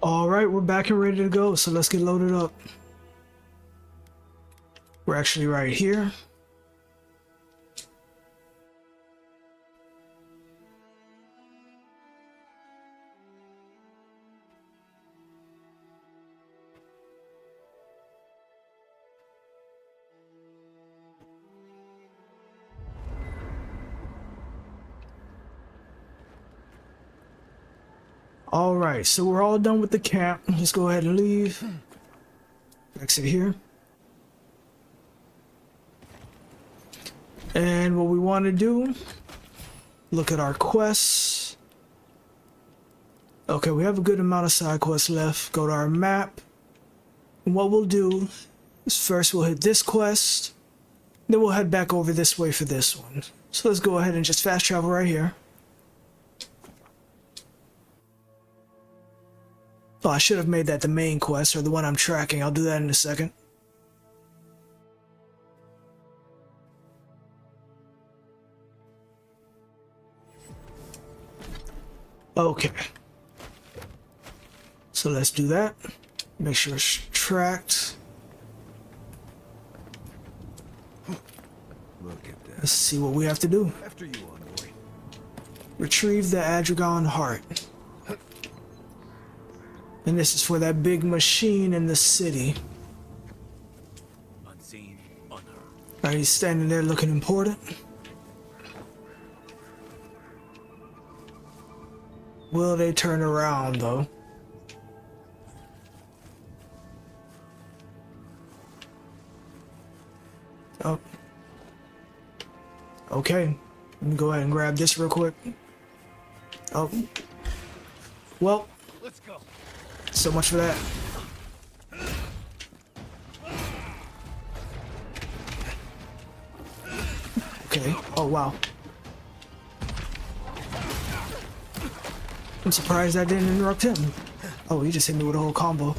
All right, we're back and ready to go. So let's get loaded up. We're actually right here. All right, so we're all done with the camp. Let's go ahead and leave. Exit here. And what we want to do, look at our quests. Okay, we have a good amount of side quests left. Go to our map. And what we'll do is first we'll hit this quest. Then we'll head back over this way for this one. So let's go ahead and just fast travel right here. Oh, I should have made that the main quest, or the one I'm tracking. I'll do that in a second. Okay. So let's do that. Make sure it's tracked. Look at that. Let's see what we have to do. After you, envoy. Retrieve the Adragon heart. And this is for that big machine in the city. Unseen, unheard. Alright, he's standing there looking important. Will they turn around, though? Oh. Okay. Let me go ahead and grab this real quick. Oh. Well. Let's go. So much for that. Okay. Oh, wow. I'm surprised that didn't interrupt him. Oh, he just hit me with a whole combo.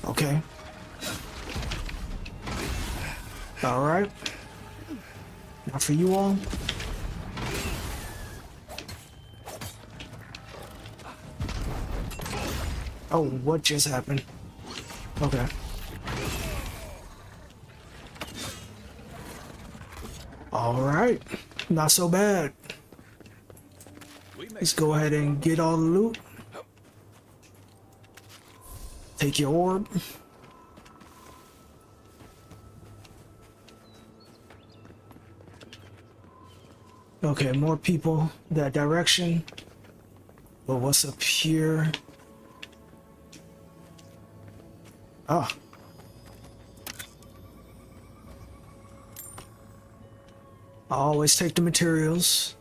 Okay. Alright. Now for you all. Oh, what just happened? Okay. Alright. Not so bad. Let's go ahead and get all the loot. Take your orb. Okay, more people that direction. But what's up here? Ah. I always take the materials.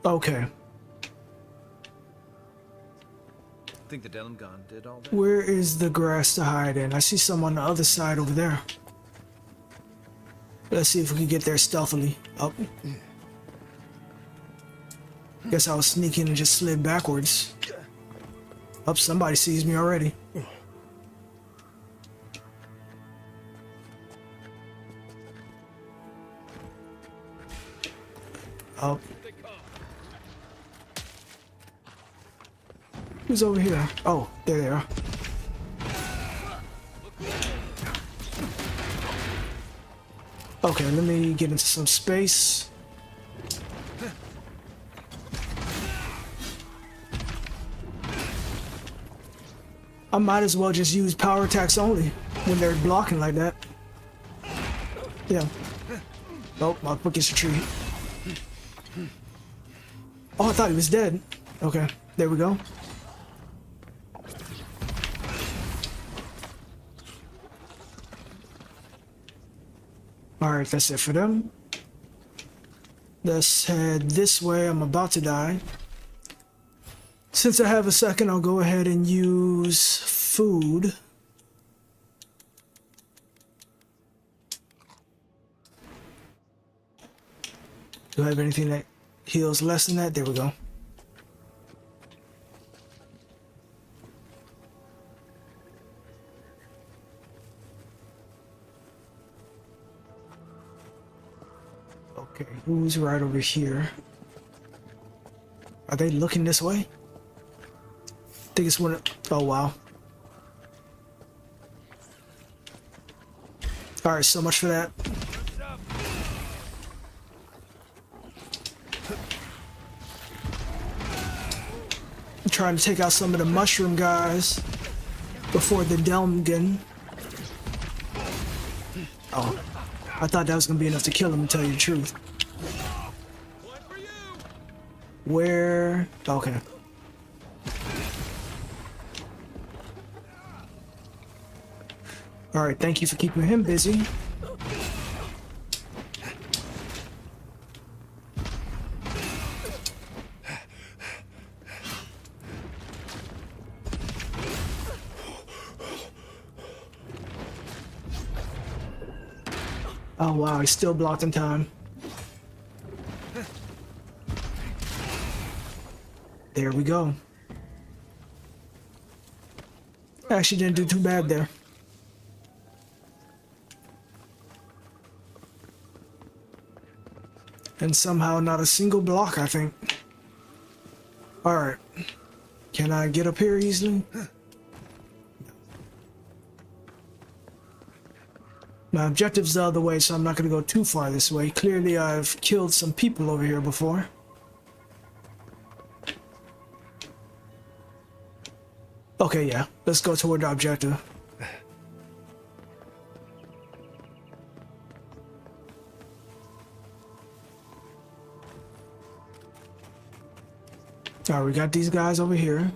Okay. Think the Delimgon did all that? Where is the grass to hide in? I see some on the other side over there. Let's see if we can get there stealthily. Up. Guess I was sneaking and just slid backwards. Up, somebody sees me already. Up. Who's over here? Oh, there they are. Okay, let me get into some space. I might as well just use power attacks only when they're blocking like that. Yeah. Oh, my quick gets a tree. Oh, I thought he was dead. Okay, there we go. Alright, that's it for them. Let's head this way. I'm about to die. Since I have a second, I'll go ahead and use food. Do I have anything that heals less than that? There we go. Okay, who's right over here? Are they looking this way? I think it's one of... Oh, wow. Alright, so much for that. I'm trying to take out some of the mushroom guys before the Delmgen. Oh, I thought that was gonna be enough to kill him, to tell you the truth. Where? Okay. Alright, thank you for keeping him busy. Oh wow, he's still blocked in time. There we go. Actually didn't do too bad there. And somehow not a single block, I think. Alright. Can I get up here easily? My objective's the other way, so I'm not going to go too far this way. Clearly, I've killed some people over here before. Okay, yeah. Let's go toward the objective. Alright, we got these guys over here.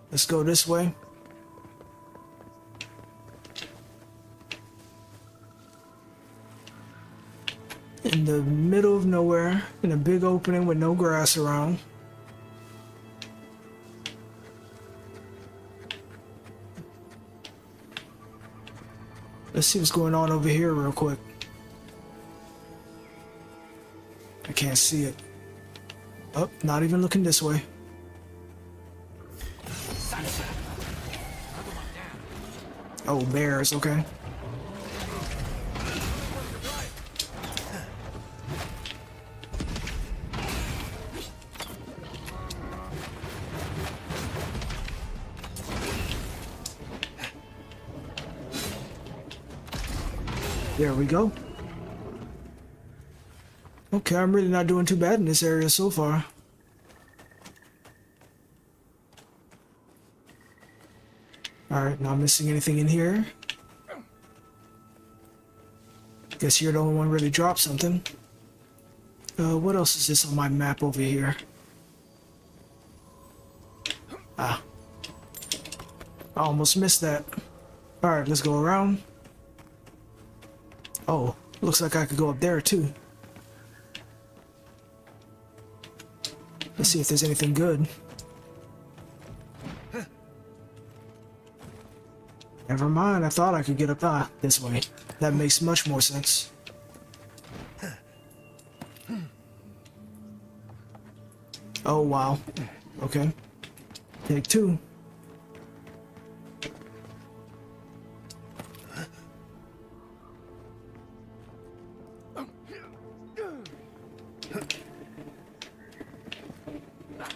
Let's go this way. In the middle of nowhere, in a big opening with no grass around. Let's see what's going on over here real quick. I can't see it. Oh, not even looking this way. Oh, bears, okay. There we go. Okay, I'm really not doing too bad in this area so far. Alright, not missing anything in here. Guess you're the only one really dropped something. What else is this on my map over here? Ah. I almost missed that. Alright, let's go around. Oh, looks like I could go up there too. Let's see if there's anything good. Never mind, I thought I could get up this way. That makes much more sense. Oh wow. Okay. Take two.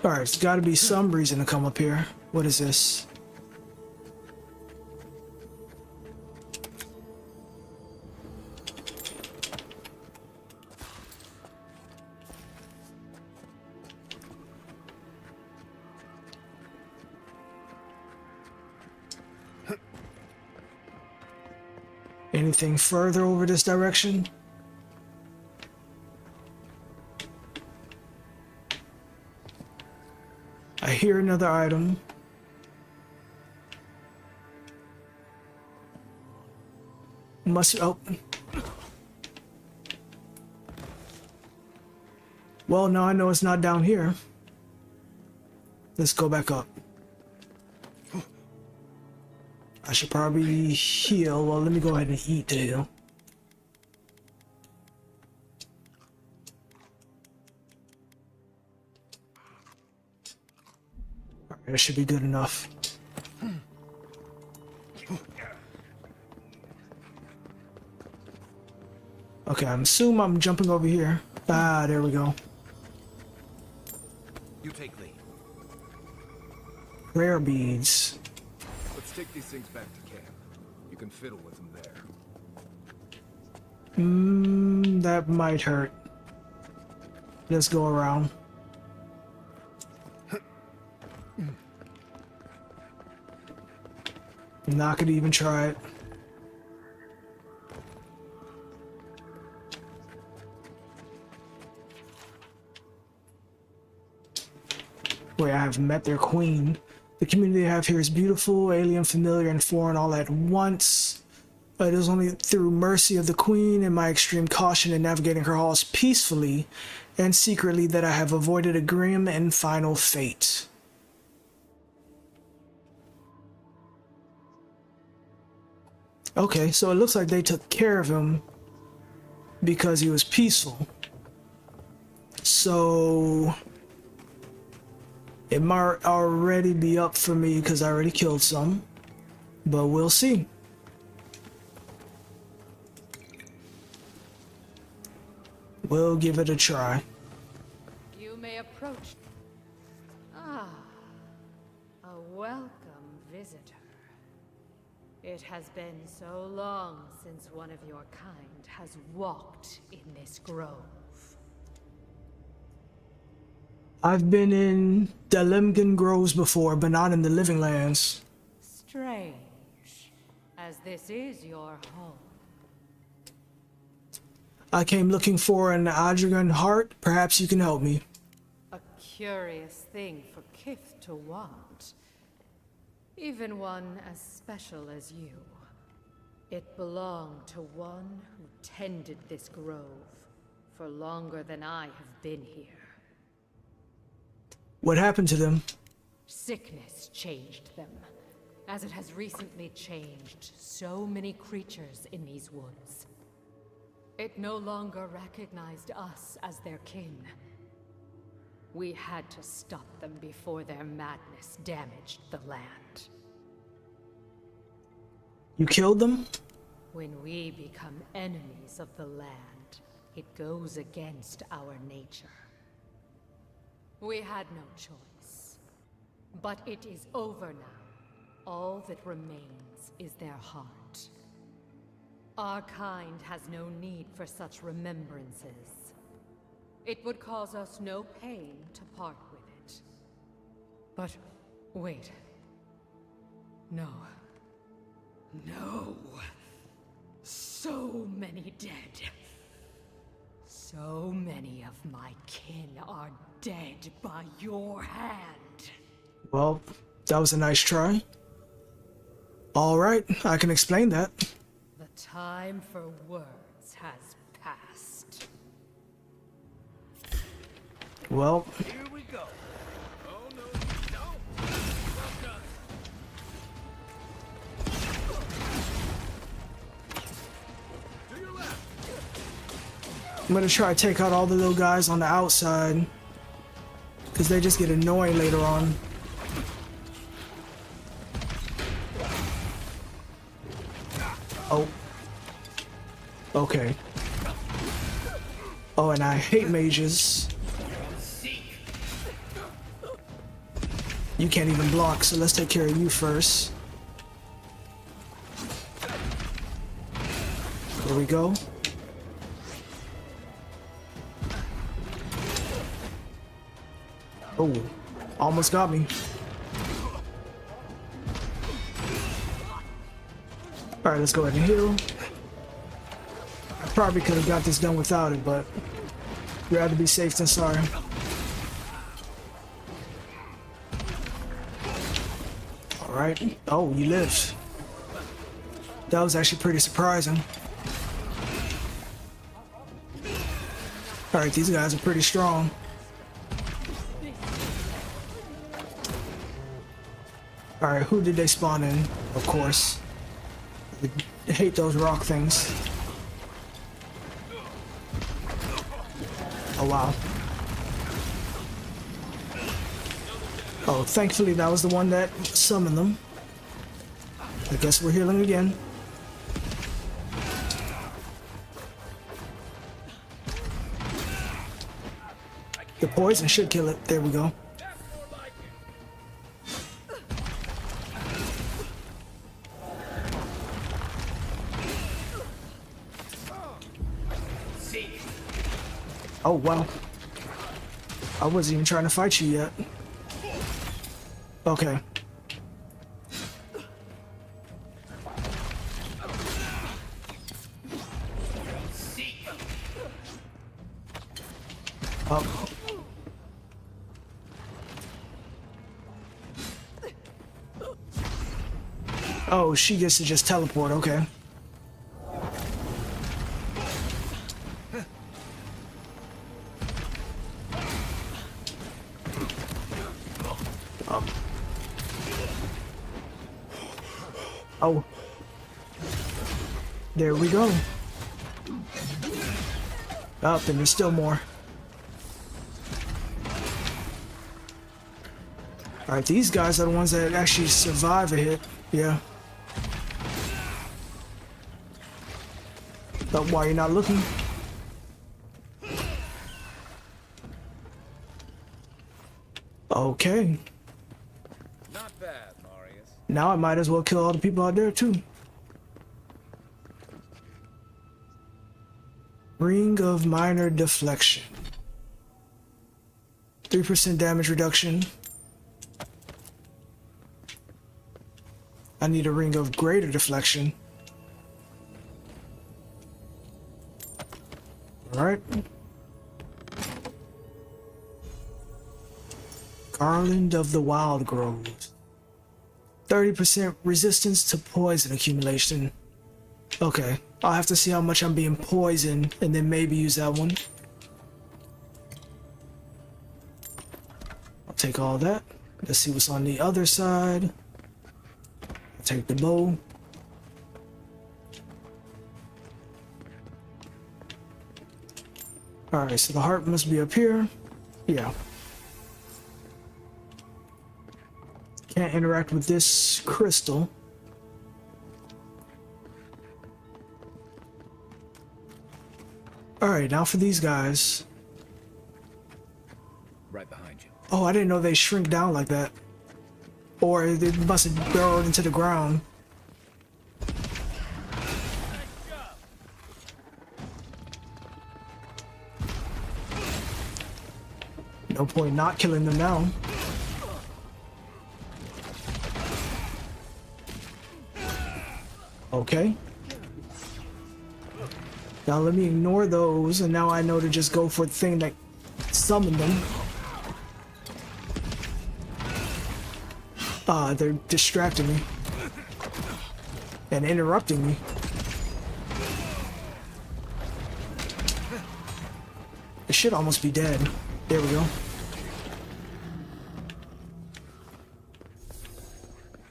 Alright, there's gotta be some reason to come up here. What is this? Anything further over this direction? I hear another item. Must... oh. Well, now I know it's not down here. Let's go back up. I should probably heal. Well, let me go ahead and eat to heal. Alright, that should be good enough. Okay, I'm assuming I'm jumping over here. Ah, there we go. You take lead. Rare beads. Let's take these things back to camp. You can fiddle with them there. That might hurt. Let's go around. Not gonna even try it. Wait, I have met their queen. The community I have here is beautiful, alien, familiar, and foreign all at once. It is only through mercy of the queen and my extreme caution in navigating her halls peacefully and secretly that I have avoided a grim and final fate. Okay, so it looks like they took care of him because he was peaceful. So it might already be up for me because I already killed some, but we'll see. We'll give it a try. You may approach. Ah, a welcome visitor. It has been so long since one of your kind has walked in this grove. I've been in the Lemgen Groves before, but not in the Living Lands. Strange, as this is your home. I came looking for an Adrian heart. Perhaps you can help me. A curious thing for Kith to want. Even one as special as you. It belonged to one who tended this grove for longer than I have been here. What happened to them? Sickness changed them, as it has recently changed so many creatures in these woods. It no longer recognized us as their kin. We had to stop them before their madness damaged the land. You killed them? When we become enemies of the land, it goes against our nature. We had no choice. But it is over now. All that remains is their heart. Our kind has no need for such remembrances. It would cause us no pain to part with it. But wait. No. No. So many dead. So many of my kin are dead by your hand. Well, that was a nice try. All right, I can explain that. The time for words has passed. Well, Here we go. Oh no, no. Well done. To your left. I'm gonna try to take out all the little guys on the outside, because they just get annoying later on. Oh. Okay. Oh, and I hate mages. You can't even block, so let's take care of you first. There we go. Oh, almost got me. Alright, let's go ahead and heal. I probably could have got this done without it, but rather be safe than sorry. Alright. Oh, you lived. That was actually pretty surprising. Alright, these guys are pretty strong. Alright, who did they spawn in? Of course. I hate those rock things. Oh wow. Oh, thankfully that was the one that summoned them. I guess we're healing again. The poison should kill it. There we go. That's more like it. Oh, wow. I wasn't even trying to fight you yet. Okay. Oh. Oh, she gets to just teleport, okay. Oh. There we go. Oh, and there's still more. Alright, these guys are the ones that actually survive a hit. Yeah. But why you're not looking? Okay. Not bad, Marius. Now I might as well kill all the people out there too. Ring of minor deflection. 3% damage reduction. I need a ring of greater deflection. Alright. Garland of the Wild Grove. 30% resistance to poison accumulation. Okay, I'll have to see how much I'm being poisoned and then maybe use that one. I'll take all that. Let's see what's on the other side. I'll take the bow. Alright, so the heart must be up here. Yeah. Can't interact with this crystal. Alright, now for these guys. Right behind you. Oh, I didn't know they shrink down like that. Or they must have burrowed into the ground. No point not killing them now. Okay. Now let me ignore those, and now I know to just go for the thing that summoned them. They're distracting me. And interrupting me. It should almost be dead. There we go.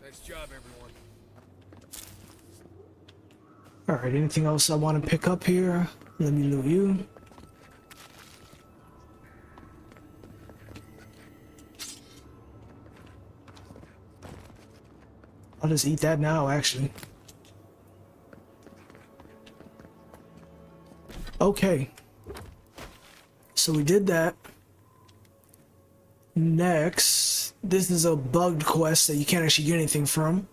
Nice job, everyone. Alright, anything else I want to pick up here? Let me loot you. I'll just eat that now, actually. Okay. So we did that. Next, this is a bugged quest that you can't actually get anything from.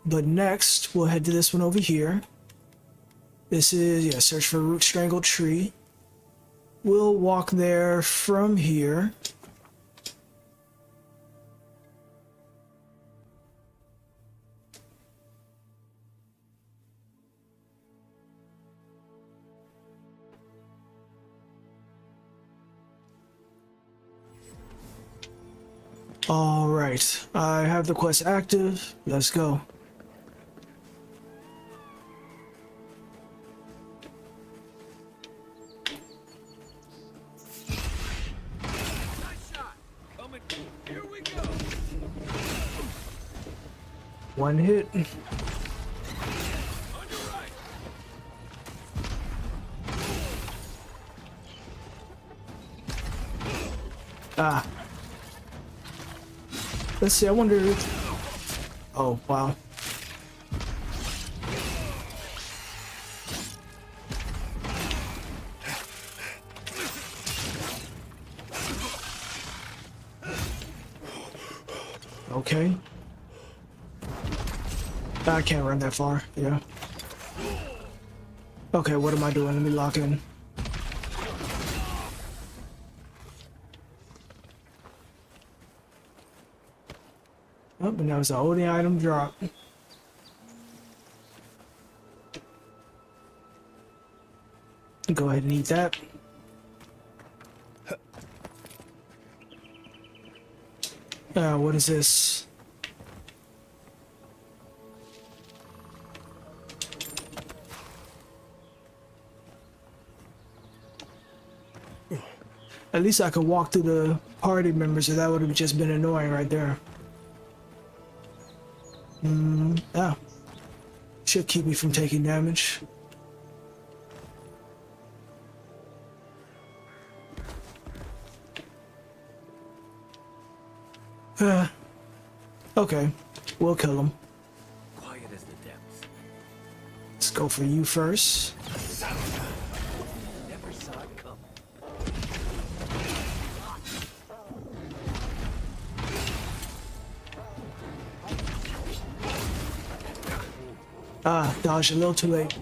But next, we'll head to this one over here. This is, yeah, search for root strangled tree. We'll walk there from here. All right, I have the quest active. Let's go. Nice shot. Coming. Here we go. One hit. On your right. Ah. Let's see, I wonder if... Oh, wow. Okay. I can't run that far. Yeah. Okay, what am I doing? Let me lock in. Oh, and that was the only item drop. Go ahead and eat that. What is this? At least I could walk through the party members, or that would have just been annoying right there. Yeah. Should keep me from taking damage. Okay. We'll kill him. Quiet as the depths. Let's go for you first. Never saw it come. Ah, dodged a little too late.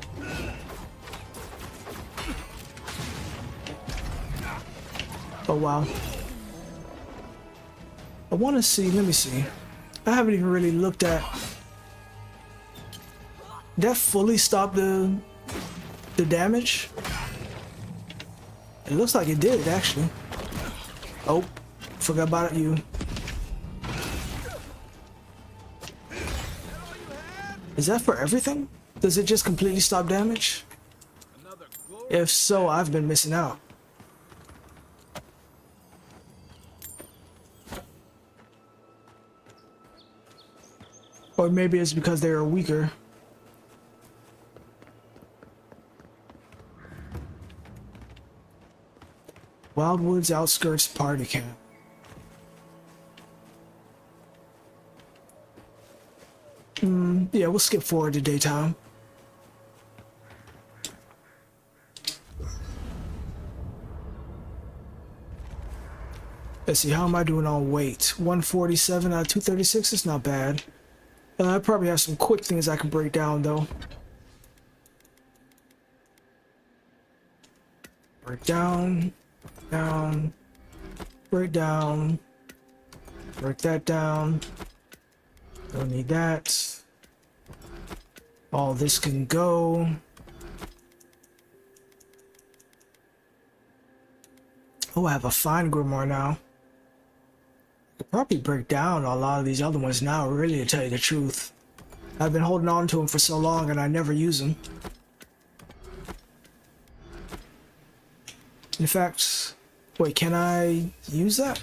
Oh wow. I want to see, let me see. I haven't even really looked at. Did that fully stop the damage? It looks like it did actually. Oh, forgot about you. Is that for everything? Does it just completely stop damage? If so, I've been missing out. Or maybe it's because they are weaker. Wildwood's outskirts party camp. Yeah, we'll skip forward to daytime. Let's see, how am I doing on weight? 147 out of 236, it's not bad. I probably have some quick things I can break down though. Break down, down, break down, break that down. Don't need that. All this can go. Oh, I have a fine grimoire now. I could probably break down a lot of these other ones now, really, to tell you the truth. I've been holding on to them for so long and I never use them. In fact, wait, can I use that?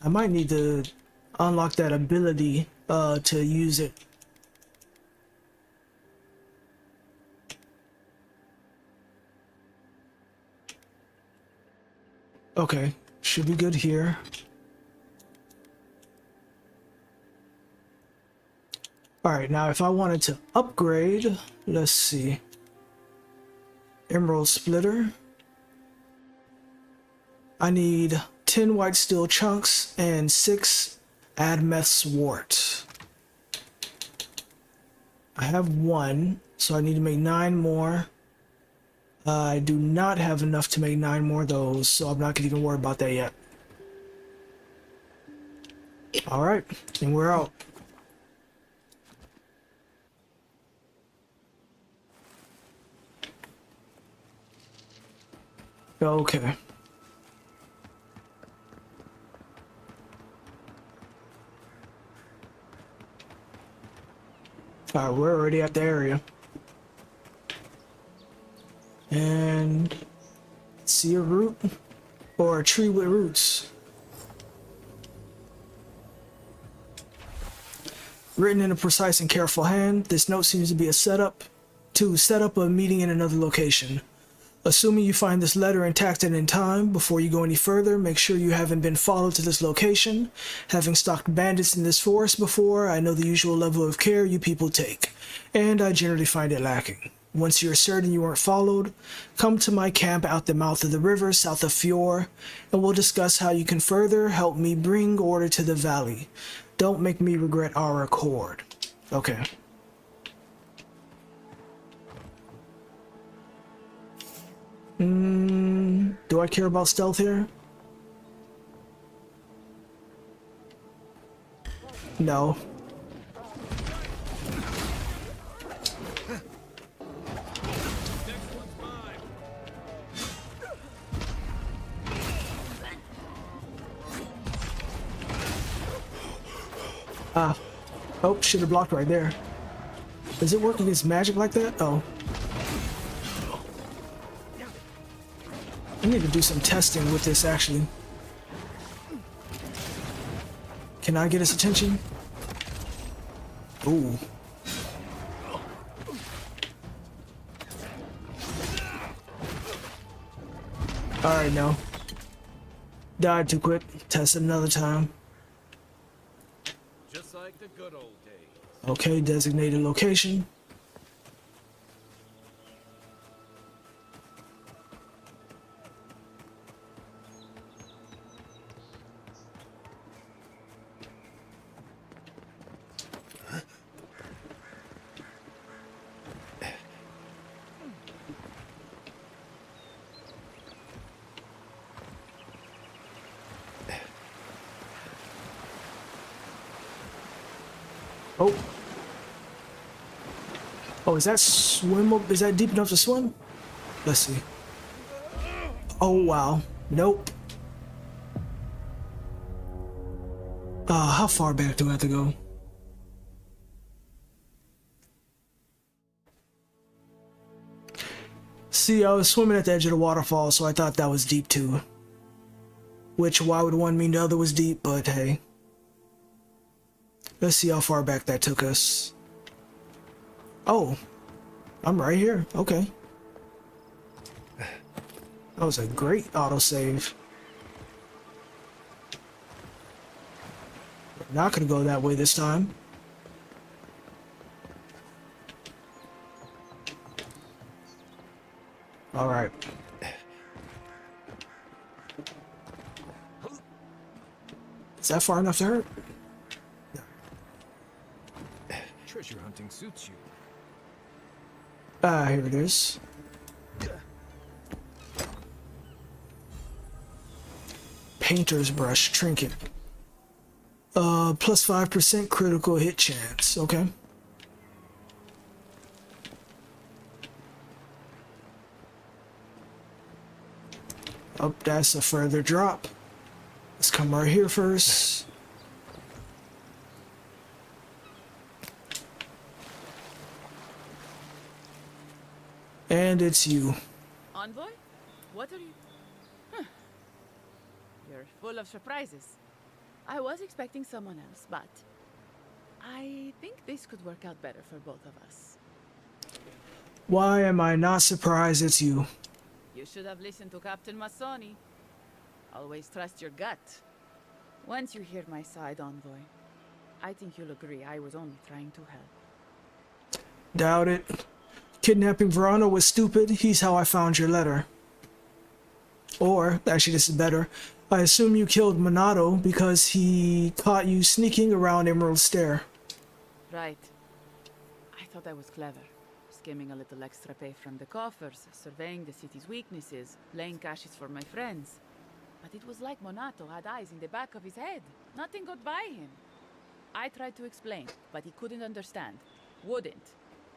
I might need to unlock that ability to use it. Okay, should be good here. Alright, now if I wanted to upgrade, let's see. Emerald Splitter. I need 10 white steel chunks and 6 Admeth's wart. I have 1, so I need to make 9 more. I do not have enough to make 9 more of those, so I'm not gonna even worry about that yet. Alright, and we're out. Okay. Alright, we're already at the area. And see a root or a tree with roots. Written in a precise and careful hand, this note seems to be a setup to set up a meeting in another location. Assuming you find this letter intact and in time, before you go any further, make sure you haven't been followed to this location. Having stalked bandits in this forest before, I know the usual level of care you people take, and I generally find it lacking. Once you're certain you weren't followed, come to my camp out the mouth of the river south of Fjord, and we'll discuss how you can further help me bring order to the valley. Don't make me regret our accord. Okay. Do I care about stealth here? No. Ah. Oh, should have blocked right there. Does it work against magic like that? Oh. I need to do some testing with this, actually. Can I get his attention? Ooh. Alright, no. Died too quick. Test it another time. Just like the good old days. Okay, designated location. Oh. Oh, is that swim? Is that deep enough to swim? Let's see. Oh, wow. Nope. How far back do I have to go? See, I was swimming at the edge of the waterfall, so I thought that was deep too. Which, why would one mean the other was deep, but hey. Let's see how far back that took us. Oh, I'm right here. Okay. That was a great autosave. Not gonna go that way this time. All right. Is that far enough to hurt? Treasure hunting suits you. Ah, here it is. Painter's brush trinket. Plus 5% critical hit chance. Okay. Oh, that's a further drop. Let's come right here first. And it's you. Envoy? What are you... Huh. You're full of surprises. I was expecting someone else, but... I think this could work out better for both of us. Why am I not surprised it's you? You should have listened to Captain Massoni. Always trust your gut. Once you hear my side, Envoy, I think you'll agree I was only trying to help. Doubt it. Kidnapping Verona was stupid. He's how I found your letter. Or, actually this is better, I assume you killed Minato because he caught you sneaking around Emerald Stair. Right. I thought I was clever. Skimming a little extra pay from the coffers, surveying the city's weaknesses, laying caches for my friends. But it was like Minato had eyes in the back of his head. Nothing got by him. I tried to explain, but he couldn't understand. Wouldn't.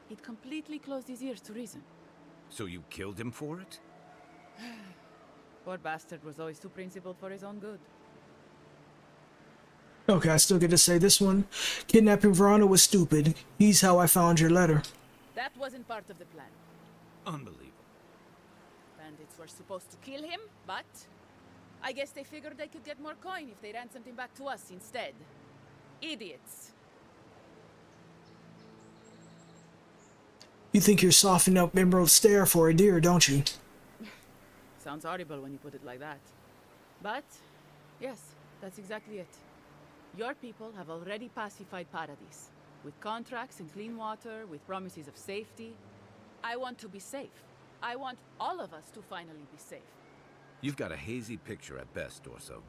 He'd completely closed his ears to reason. So you killed him for it? Poor bastard was always too principled for his own good. Okay, I still get to say this one. Kidnapping Verona was stupid. He's how I found your letter. That wasn't part of the plan. Unbelievable. Bandits were supposed to kill him, but... I guess they figured they could get more coin if they ransomed him back to us instead. Idiots. You think you're softening up Emerald Stair for a deer, don't you? Sounds horrible when you put it like that. But, yes, that's exactly it. Your people have already pacified Paradise. With contracts and clean water, with promises of safety. I want to be safe. I want all of us to finally be safe. You've got a hazy picture at best, Dorso.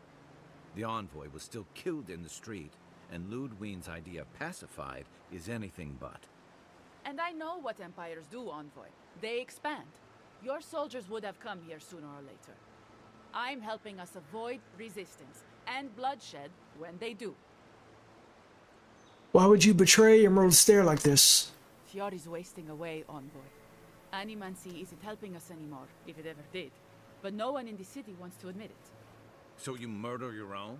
The envoy was still killed in the street, and Ludwine's idea of pacified is anything but. And I know what empires do, Envoy. They expand. Your soldiers would have come here sooner or later. I'm helping us avoid resistance and bloodshed when they do. Why would you betray Emerald Stair like this? Fjord is wasting away, Envoy. Animancy isn't helping us anymore, if it ever did. But no one in the city wants to admit it. So you murder your own?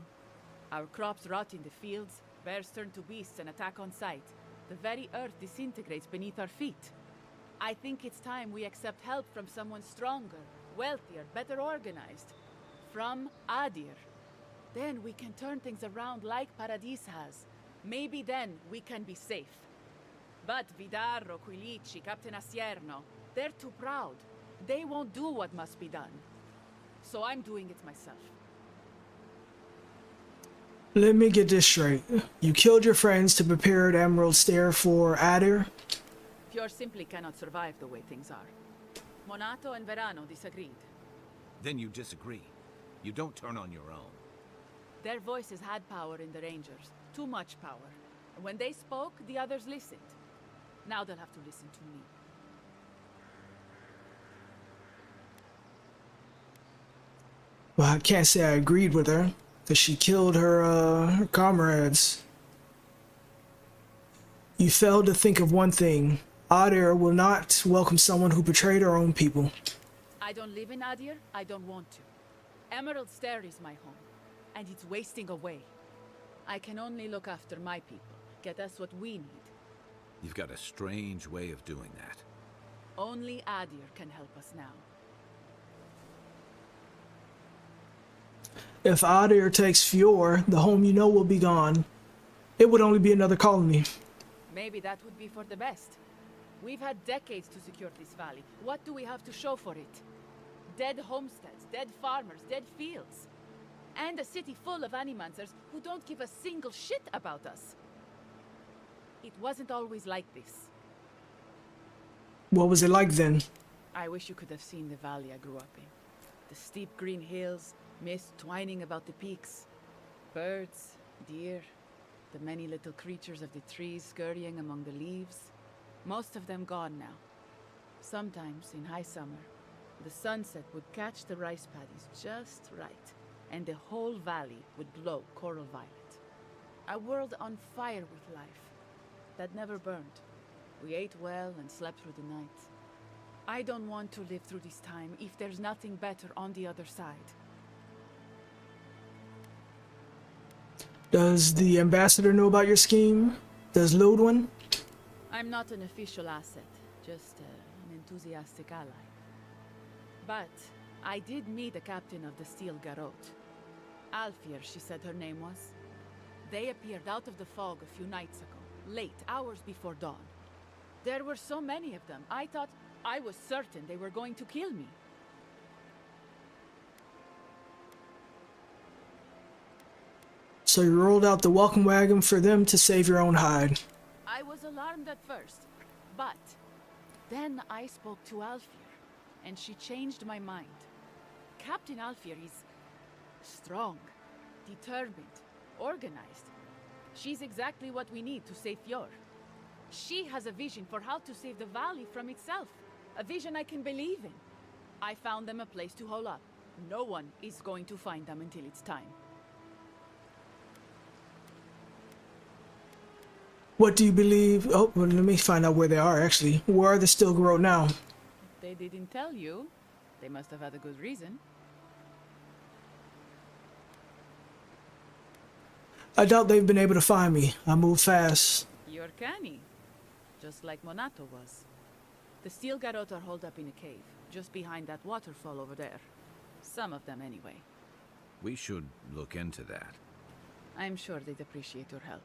Our crops rot in the fields, bears turn to beasts and attack on sight. The very earth disintegrates beneath our feet. I think it's time we accept help from someone stronger, wealthier, better organized. From Adir. Then we can turn things around like Paradis has. Maybe then we can be safe. But Vidarro, Quilici, Captain Asierno, they're too proud. They won't do what must be done. So I'm doing it myself. Let me get this straight. You killed your friends to prepare the Emerald Stair for Adir? Fjord simply cannot survive the way things are. Monato and Verano disagreed. Then you disagree. You don't turn on your own. Their voices had power in the Rangers. Too much power. And when they spoke, the others listened. Now they'll have to listen to me. Well, I can't say I agreed with her, because she killed her comrades. You failed to think of one thing. Adir will not welcome someone who betrayed our own people. I don't live in Adir. I don't want to. Emerald Stair is my home, and it's wasting away. I can only look after my people, get us what we need. You've got a strange way of doing that. Only Adir can help us now. If Adir takes Fjord, the home you know will be gone. It would only be another colony. Maybe that would be for the best. We've had decades to secure this valley. What do we have to show for it? Dead homesteads, dead farmers, dead fields. And a city full of animancers who don't give a single shit about us. It wasn't always like this. What was it like then? I wish you could have seen the valley I grew up in. The steep green hills, mist twining about the peaks. Birds, deer, the many little creatures of the trees scurrying among the leaves. Most of them gone now. Sometimes, in high summer, the sunset would catch the rice paddies just right, and the whole valley would glow coral violet. A world on fire with life, that never burned. We ate well and slept through the night. I don't want to live through this time if there's nothing better on the other side. Does the ambassador know about your scheme? Does Ludwin? I'm not an official asset, just an enthusiastic ally. But I did meet the captain of the Steel Garrote. Alfir, she said her name was. They appeared out of the fog a few nights ago, late, hours before dawn. There were so many of them, I was certain they were going to kill me. So you rolled out the welcome wagon for them to save your own hide. I was alarmed at first, but then I spoke to Alfir, and she changed my mind. Captain Alfir is strong, determined, organized. She's exactly what we need to save Fjord. She has a vision for how to save the valley from itself, a vision I can believe in. I found them a place to hole up. No one is going to find them until it's time. What do you believe? Oh, well, let me find out where they are, actually. Where are the Steel Garrote now? They didn't tell you. They must have had a good reason. I doubt they've been able to find me. I move fast. You're canny, just like Monato was. The Steel Garrote are holed up in a cave, just behind that waterfall over there. Some of them, anyway. We should look into that. I'm sure they'd appreciate your help.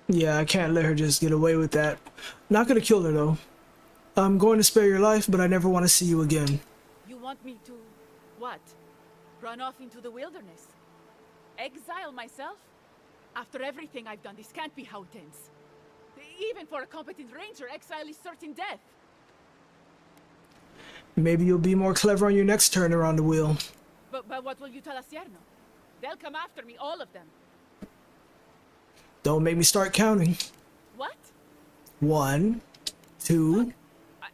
Yeah, I can't let her just get away with that. Not gonna kill her, though. I'm going to spare your life, but I never want to see you again. You want me to... what? Run off into the wilderness? Exile myself? After everything I've done, this can't be how it ends. Even for a competent ranger, exile is certain death. Maybe you'll be more clever on your next turn around the wheel. But what will you tell Asierno? They'll come after me, all of them. Don't make me start counting. What? 1, 2.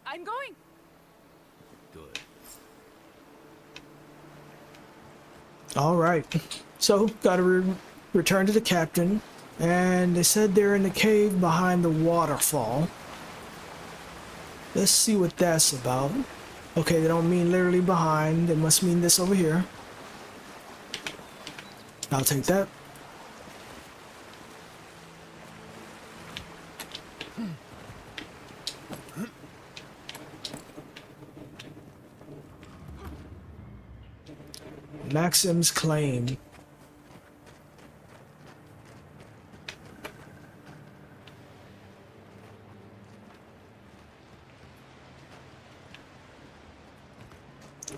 I'm going. Good. All right. So, gotta return to the captain. And they said they're in the cave behind the waterfall. Let's see what that's about. Okay, they don't mean literally behind. They must mean this over here. I'll take that. Maxim's claim.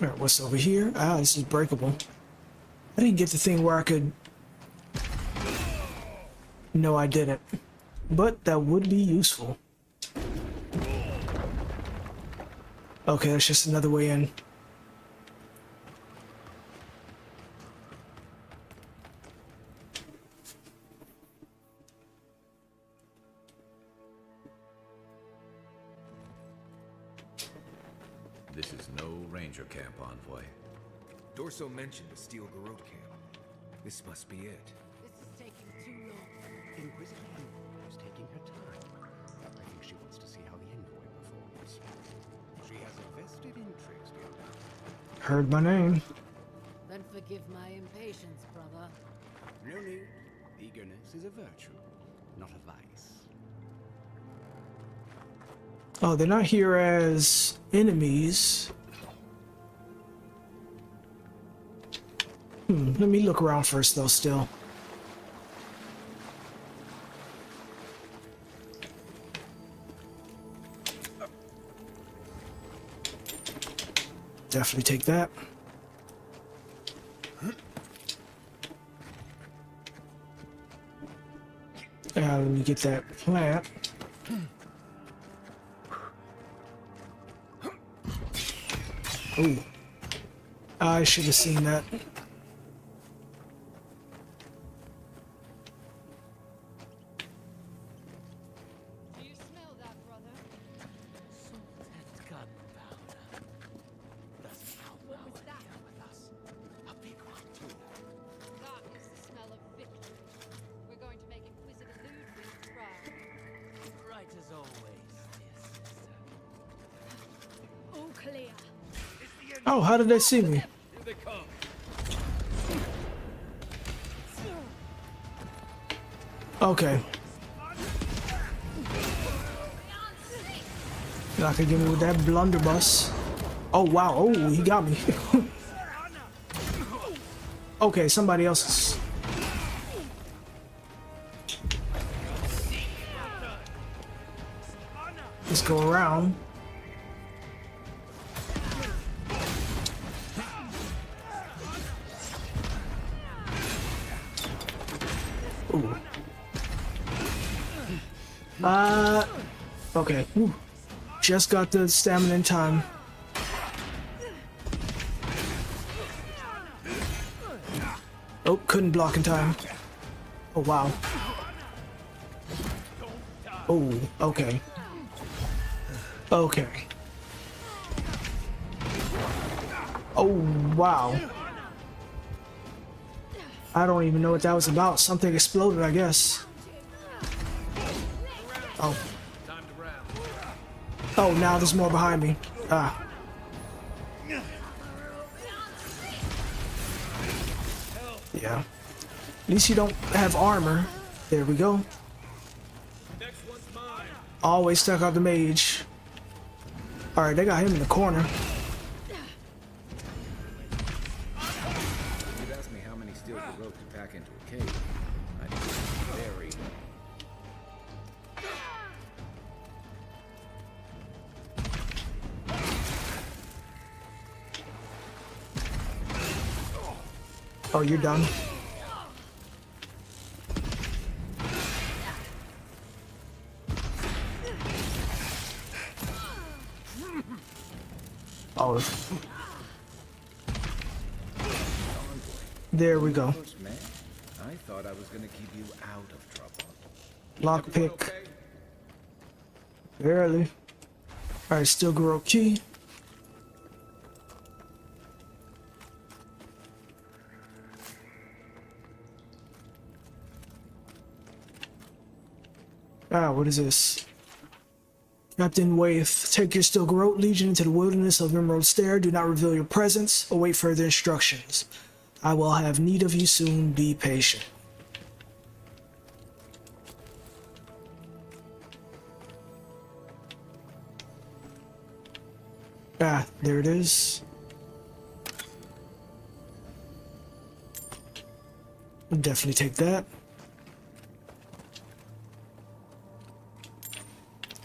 Alright, what's over here? Ah, this is breakable. I didn't get the thing where I could... No, I didn't. But that would be useful. Okay, that's just another way in. This is no ranger camp, Envoy. Dorso mentioned a steel garrote camp. This must be it. This is taking too long. Inquisitor Envoy is taking her time. I think she wants to see how the envoy performs. She has a vested interest in that. Heard my name. Then forgive my impatience, brother. No need. Eagerness is a virtue, not a vice. Oh, they're not here as enemies. Let me look around first, though, still. Definitely take that. Let me get that plant. Ooh. I should have seen that. Do you smell that, brother? Salted gunpowder. Doesn't help What our was that? deal with us. A big one, too. That is the smell of victory. We're going to make Inquisitor Ludwig proud. Right as always, dear sister. All clear. Oh, how did they see me? Here they come. Okay. Not gonna get me with that blunderbuss. Oh, wow. Oh, he got me. Okay, somebody else's. Let's go around. Ooh. Okay. Ooh. Just got the stamina in time. Oh, couldn't block in time. Oh, wow. Oh, okay. Okay. Oh, wow. I don't even know what that was about. Something exploded, I guess. Oh. Time to round. Oh, now there's more behind me. Ah. Yeah. At least you don't have armor. There we go. Next one's mine. Always stuck out the mage. Alright, they got him in the corner. If you'd asked me how many steel garrote to pack into a cave, I'd be very... Oh, you're done. Oh. There we go. Man, I thought I was gonna keep you out of trouble. Lockpick. Barely. Alright, still grow key. Ah, what is this? Captain Waif, take your Stilgarrote Legion into the wilderness of Emerald Stair. Do not reveal your presence. Await further instructions. I will have need of you soon. Be patient. Ah, there it is. I'll definitely take that.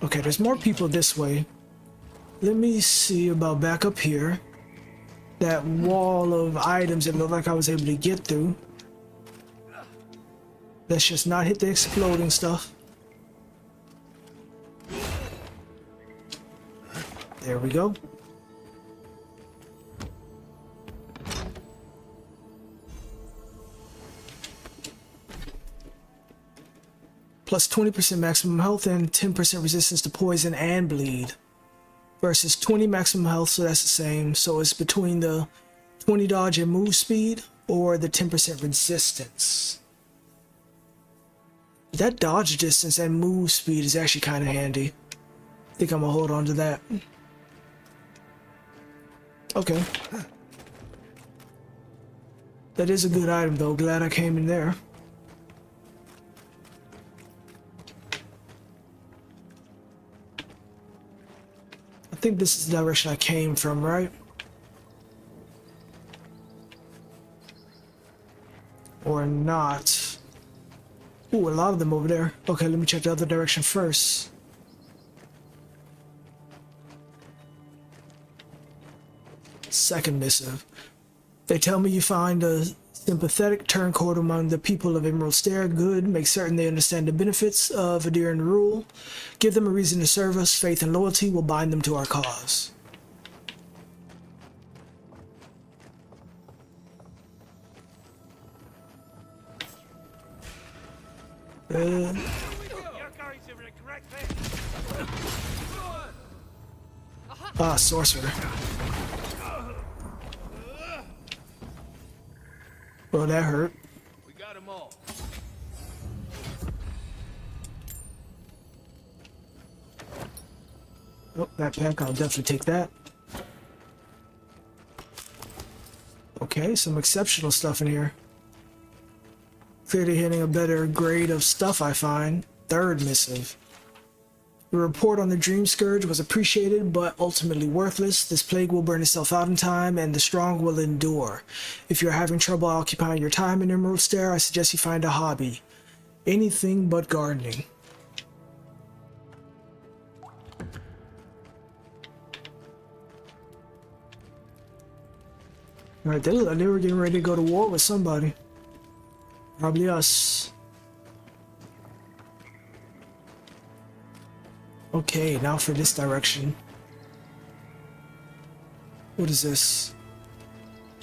Okay, there's more people this way. Let me see about back up here. That wall of items that looked like I was able to get through. Let's just not hit the exploding stuff. There we go. Plus 20% maximum health and 10% resistance to poison and bleed. Versus 20 maximum health, so that's the same. So it's between the 20 dodge and move speed or the 10% resistance. That dodge distance and move speed is actually kind of handy. I think I'm gonna hold on to that. Okay. That is a good item though. Glad I came in there. I think this is the direction I came from, right? Or not. Ooh, a lot of them over there. Okay, let me check the other direction first. Second missive. They tell me you find a sympathetic turncoat among the people of Emerald Stair. Good. Make certain they understand the benefits of adhering rule. Give them a reason to serve us. Faith and loyalty will bind them to our cause. Sorcerer. Well, that hurt. We got them all. Oh, backpack, I'll definitely take that. Okay, some exceptional stuff in here. Clearly hitting a better grade of stuff, I find. Third missive. The report on the Dream Scourge was appreciated, but ultimately worthless. This plague will burn itself out in time, and the strong will endure. If you're having trouble occupying your time in Emerald Stair, I suggest you find a hobby. Anything but gardening. Alright, they look like they were getting ready to go to war with somebody. Probably us. Okay, now for this direction. What is this?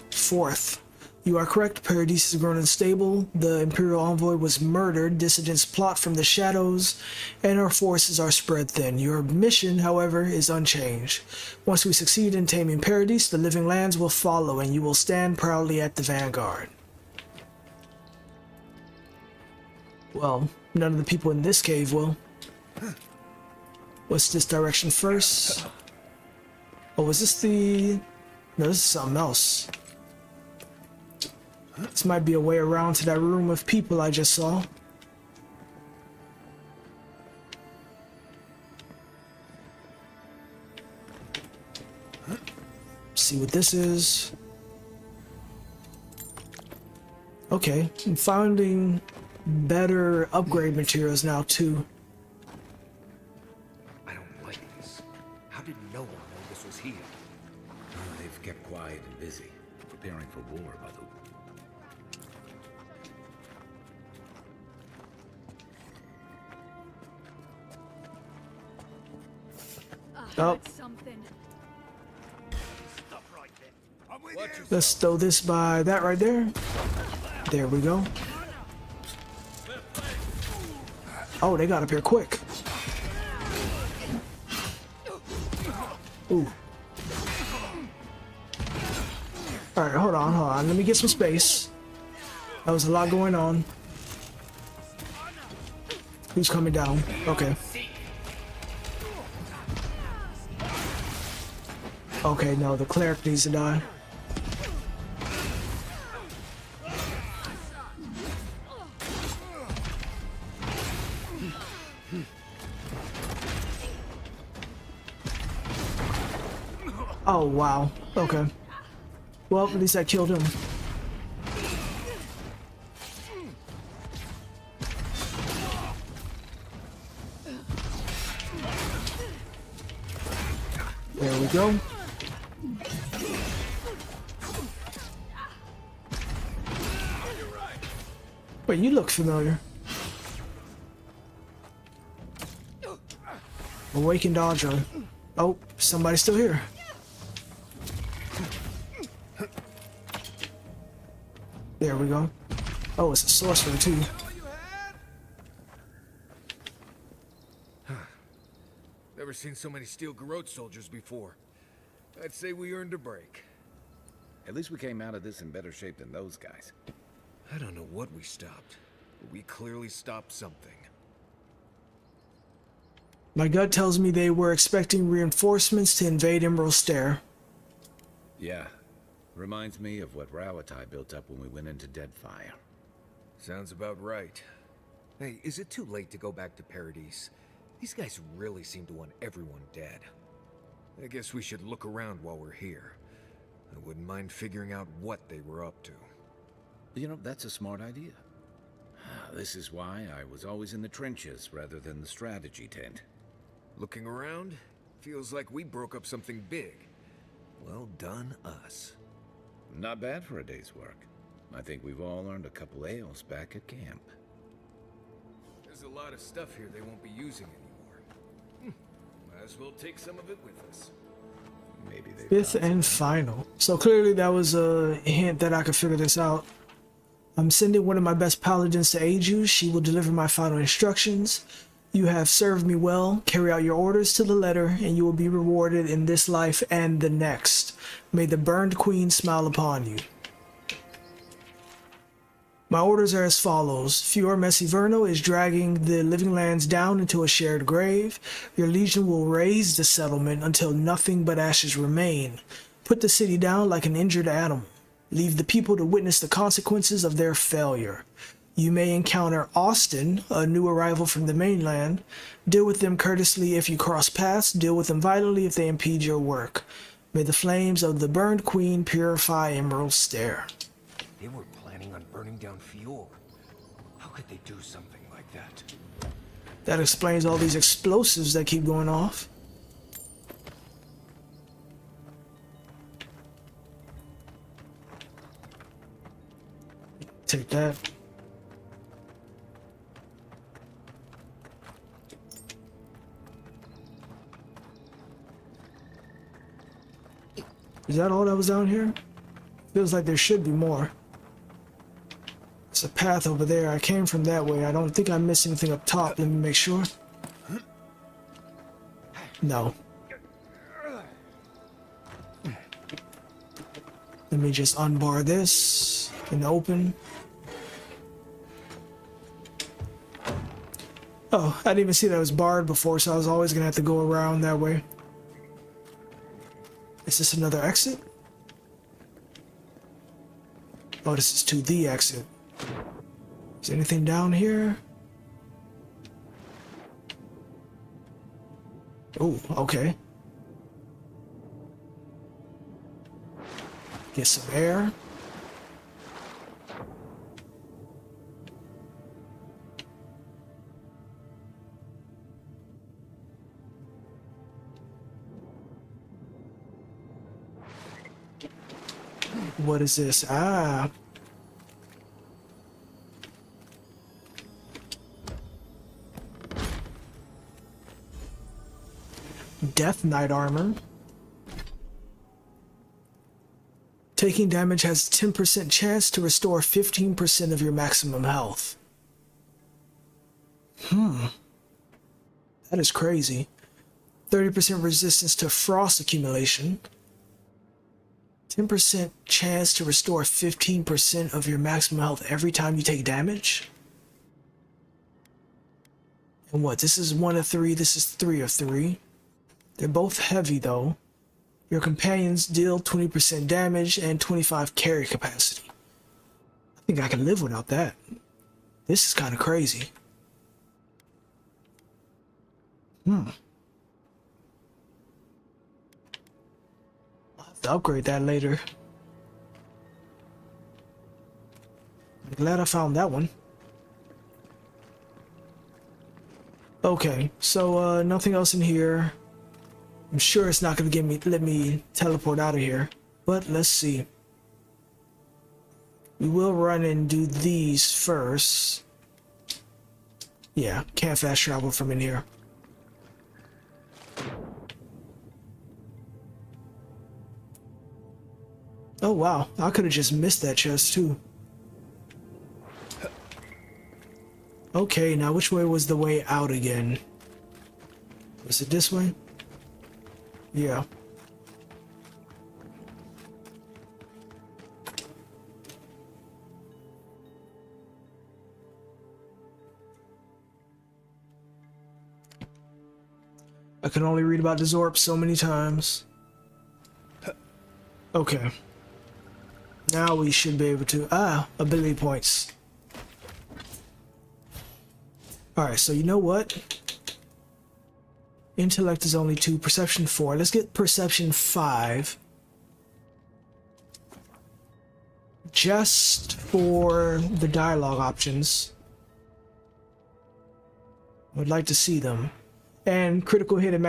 Fourth. You are correct. Paradise has grown unstable. The Imperial Envoy was murdered. Dissidents plot from the shadows, and our forces are spread thin. Your mission, however, is unchanged. Once we succeed in taming Paradise, the living lands will follow, and you will stand proudly at the vanguard. Well, none of the people in this cave will. What's this direction first? Oh, was this the... No, this is something else. This might be a way around to that room of people I just saw. See what this is. Okay, I'm finding better upgrade materials now too. I don't like this. How did no one know this was here? They've kept quiet and busy, preparing for war, Balu. Oh. Something. Let's throw this by that right there. There we go. Oh, they got up here quick. Ooh. Alright, hold on. Let me get some space. That was a lot going on. Who's coming down? Okay. Okay, no, the cleric needs to die. Oh, wow. Okay. Well, at least I killed him. There we go. Wait, you look familiar. Awakened Audra. Oh, somebody's still here. There we go. Oh, it's a sorcerer too. Never seen so many Steel Garrote soldiers before. I'd say we earned a break. At least we came out of this in better shape than those guys. I don't know what we stopped, but we clearly stopped something. My gut tells me they were expecting reinforcements to invade Emerald Stair. Yeah. Reminds me of what Rawatai built up when we went into Deadfire. Sounds about right. Hey, is it too late to go back to Paradise? These guys really seem to want everyone dead. I guess we should look around while we're here. I wouldn't mind figuring out what they were up to. You know, that's a smart idea. This is why I was always in the trenches rather than the strategy tent. Looking around, feels like we broke up something big. Well done, us. Not bad for a day's work. I think we've all earned a couple ales back at camp. There's a lot of stuff here they won't be using anymore. Might as well take some of it with us. Maybe they. Fifth and final. So clearly that was a hint that I could figure this out. I'm sending one of my best paladins to aid you. She will deliver my final instructions. You have served me well. Carry out your orders to the letter, and you will be rewarded in this life and the next. May the burned queen smile upon you. My orders are as follows. Fior Messiverno is dragging the living lands down into a shared grave. Your legion will raise the settlement until nothing but ashes remain. Put the city down like an injured animal. Leave the people to witness the consequences of their failure. You may encounter Austin, a new arrival from the mainland. Deal with them courteously if you cross paths. Deal with them violently if they impede your work. May the flames of the burned queen purify Emerald Stair. They were planning on burning down Fior. How could they do something like that? That explains all these explosives that keep going off. Take that. Is that all that was down here? Feels like there should be more. There's a path over there. I came from that way. I don't think I missed anything up top. Let me make sure. No. Let me just unbar this and open. Oh, I didn't even see that it was barred before, so I was always gonna have to go around that way. Is this another exit? Oh, this is to the exit. Is there anything down here? Oh, okay. Get some air. What is this? Ah. Death Knight armor. Taking damage has 10% chance to restore 15% of your maximum health. That is crazy. 30% resistance to frost accumulation. 10% chance to restore 15% of your maximum health every time you take damage? And what? This is 1 of 3, this is 3 of 3. They're both heavy though. Your companions deal 20% damage and 25 carry capacity. I think I can live without that. This is kind of crazy. I'll have to upgrade that later. I'm glad I found that one. Okay, so nothing else in here. I'm sure it's not gonna let me teleport out of here, but let's see. We will run and do these first. Yeah, can't fast travel from in here. Oh wow, I could have just missed that chest too. Okay, now which way was the way out again? Was it this way? Yeah. I can only read about the Zorp so many times. Okay. Now we should be able to... ability points. Alright, so you know what? Intellect is only 2, perception 4. Let's get perception 5. Just for the dialogue options. Would like to see them. And critical hit at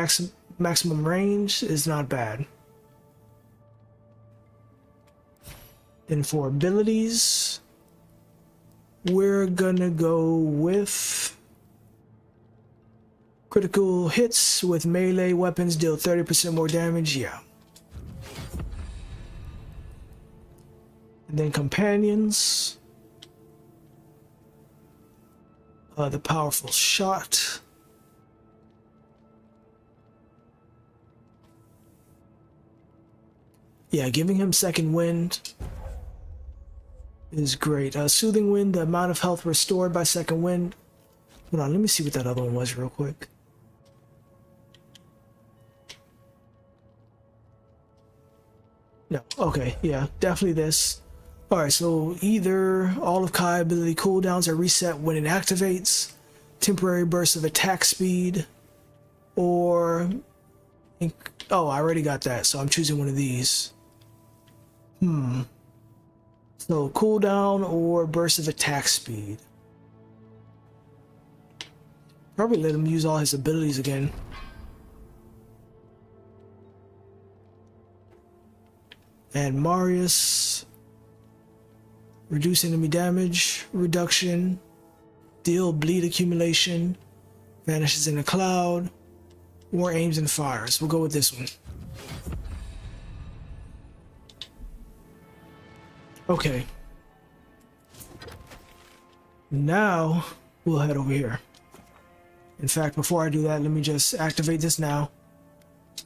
maximum range is not bad. Then for abilities, we're gonna go with critical hits with melee weapons deal 30% more damage. Yeah. And then companions, the powerful shot. Yeah, giving him second wind is great. Soothing wind, the amount of health restored by second wind. Hold on, let me see what that other one was real quick. No, okay, yeah, definitely this. Alright, so either all of Kai ability cooldowns are reset when it activates, temporary bursts of attack speed, or... Oh, I already got that, so I'm choosing one of these. So cooldown or burst of attack speed. Probably let him use all his abilities again. And Marius, reduce enemy damage, reduction, deal bleed accumulation, vanishes in a cloud, or aims and fires. We'll go with this one. Okay. Now we'll head over here. In fact, before I do that, let me just activate this now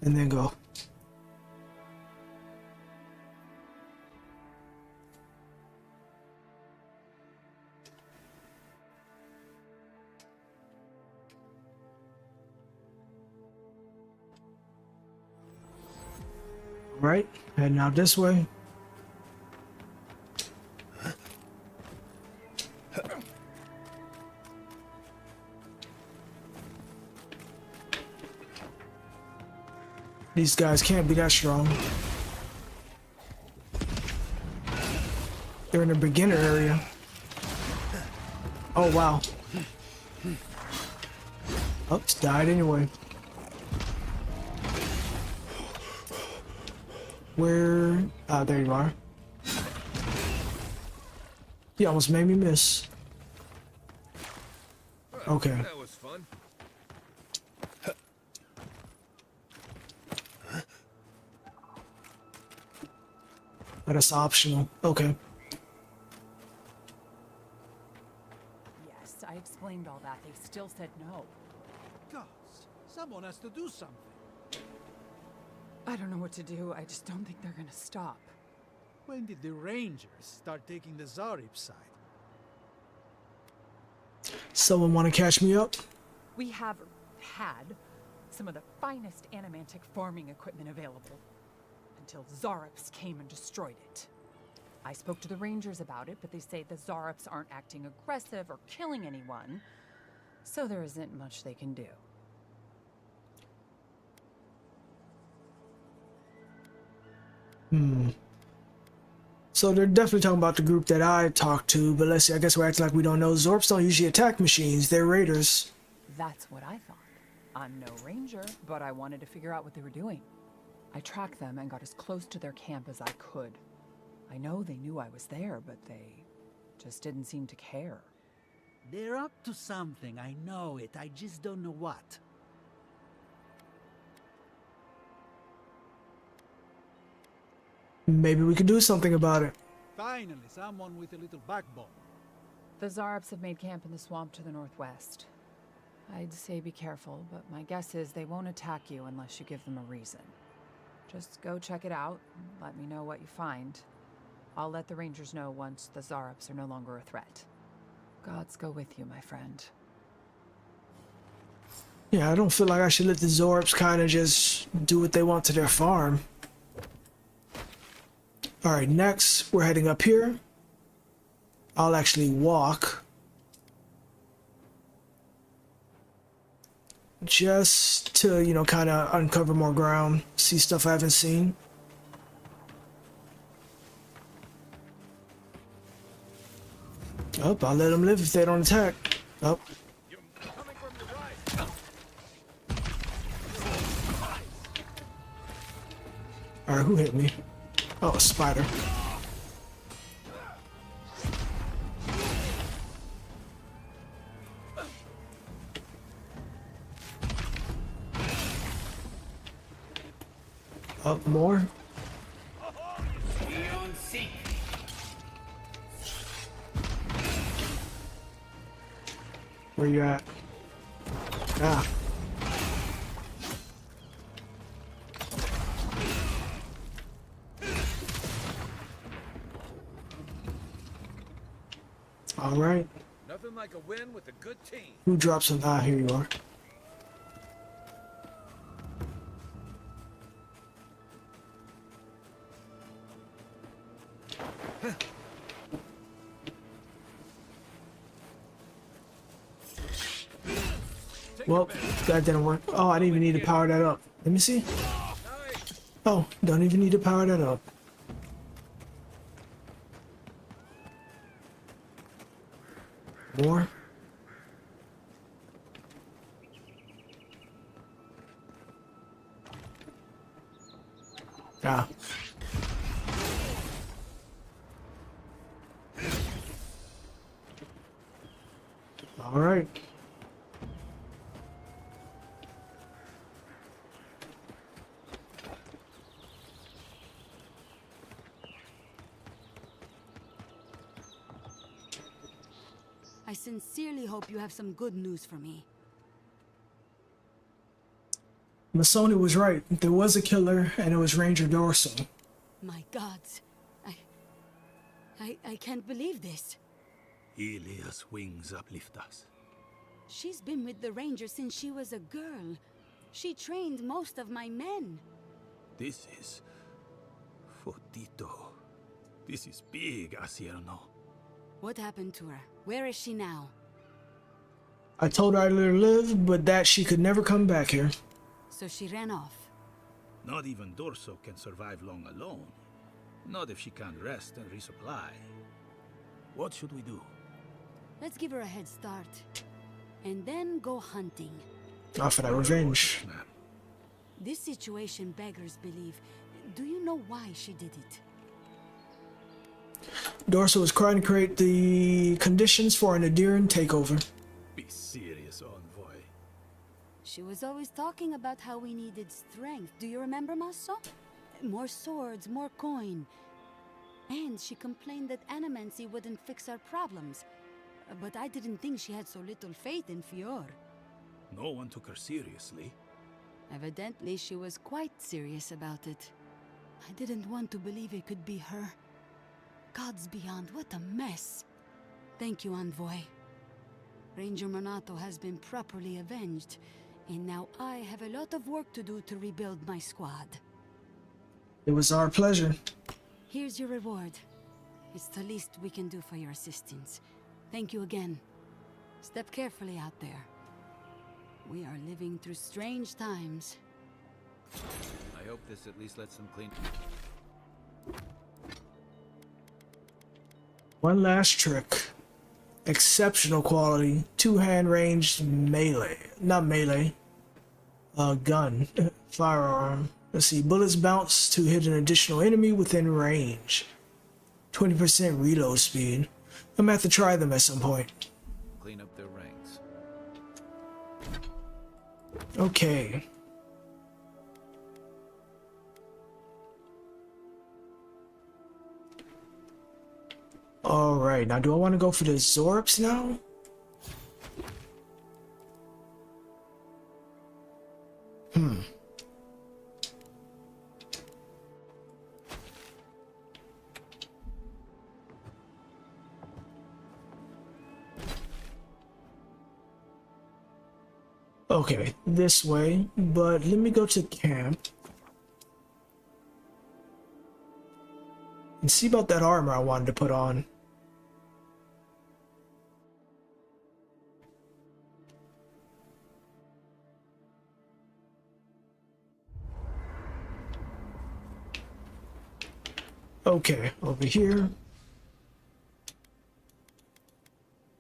and then go. Right, heading out this way. These guys can't be that strong. They're in the beginner area. Oh wow. Oops, died anyway. Where? Ah, there you are. You almost made me miss. Okay. That was fun. Oh, that's optional. Okay. Yes, I explained all that. They still said no. Gosh, someone has to do something. I don't know what to do. I just don't think they're gonna stop. When did the Rangers start taking the Zarib side? Someone want to catch me up? We have had some of the finest animantic farming equipment available until Zarops came and destroyed it. I spoke to the Rangers about it, but they say the Zarops aren't acting aggressive or killing anyone, so there isn't much they can do. So they're definitely talking about the group that I talked to, but let's see, I guess we're acting like we don't know. Zorps don't usually attack machines, they're raiders. That's what I thought. I'm no ranger, but I wanted to figure out what they were doing. I tracked them and got as close to their camp as I could. I know they knew I was there, but they just didn't seem to care. They're up to something, I know it. I just don't know what. Maybe we could do something about it. Finally, someone with a little backbone. The Zarops have made camp in the swamp to the northwest. I'd say be careful, but my guess is they won't attack you unless you give them a reason. Just go check it out, and let me know what you find. I'll let the Rangers know once the Zarops are no longer a threat. Gods go with you, my friend. Yeah, I don't feel like I should let the Zorps kind of just do what they want to their farm. Alright, next, we're heading up here. I'll actually walk. Just to, you know, kind of uncover more ground, see stuff I haven't seen. Oh, I'll let them live if they don't attack. Oh. Alright, who hit me? Oh, a spider. Up more. Where you at? Ah. All right. Nothing like a win with a good team. Who drops some? Ah, here you are. Well, that didn't work. Oh, I didn't even need to power that up. Let me see. Oh, don't even need to power that up. More. Ah. All right. I sincerely hope you have some good news for me. Masoni was right. There was a killer, and it was Ranger Dorso. My gods. I can't believe this. Ilia's wings uplift us. She's been with the Rangers since she was a girl. She trained most of my men. This is... Fotito. This is big, Asierno. What happened to her? Where is she now? I told her I'd let her live, but that she could never come back here. So she ran off. Not even Dorso can survive long alone. Not if she can't rest and resupply. What should we do? Let's give her a head start. And then go hunting. Not for that revenge. Ma'am. This situation beggars belief. Do you know why she did it? Dorso was trying to create the conditions for an Adiran takeover. Be serious, envoy. She was always talking about how we needed strength. Do you remember, Maso? More swords, more coin. And she complained that animancy wouldn't fix our problems. But I didn't think she had so little faith in Fior. No one took her seriously. Evidently, she was quite serious about it. I didn't want to believe it could be her. Gods beyond, what a mess. Thank you, Envoy. Ranger Monato has been properly avenged, and now I have a lot of work to do to rebuild my squad. It was our pleasure. Here's your reward. It's the least we can do for your assistance. Thank you again. Step carefully out there. We are living through strange times. I hope this at least lets them clean. One last trick. Exceptional quality. Two-hand ranged melee. Not melee. Gun. Firearm. Let's see. Bullets bounce to hit an additional enemy within range. 20% reload speed. I'm gonna have to try them at some point. Clean up their ranks. Okay. Alright, now do I want to go for the Zorps now? Okay, this way, but let me go to camp and see about that armor I wanted to put on. Okay, over here.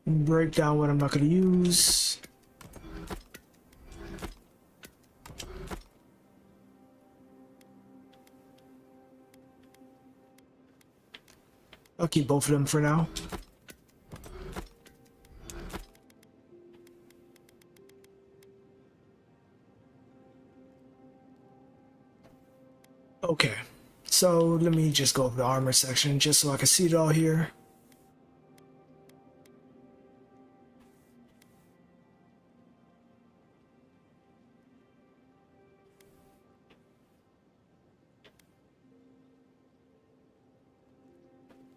Break down what I'm not going to use. I'll keep both of them for now. Okay, so let me just go over the armor section just so I can see it all here.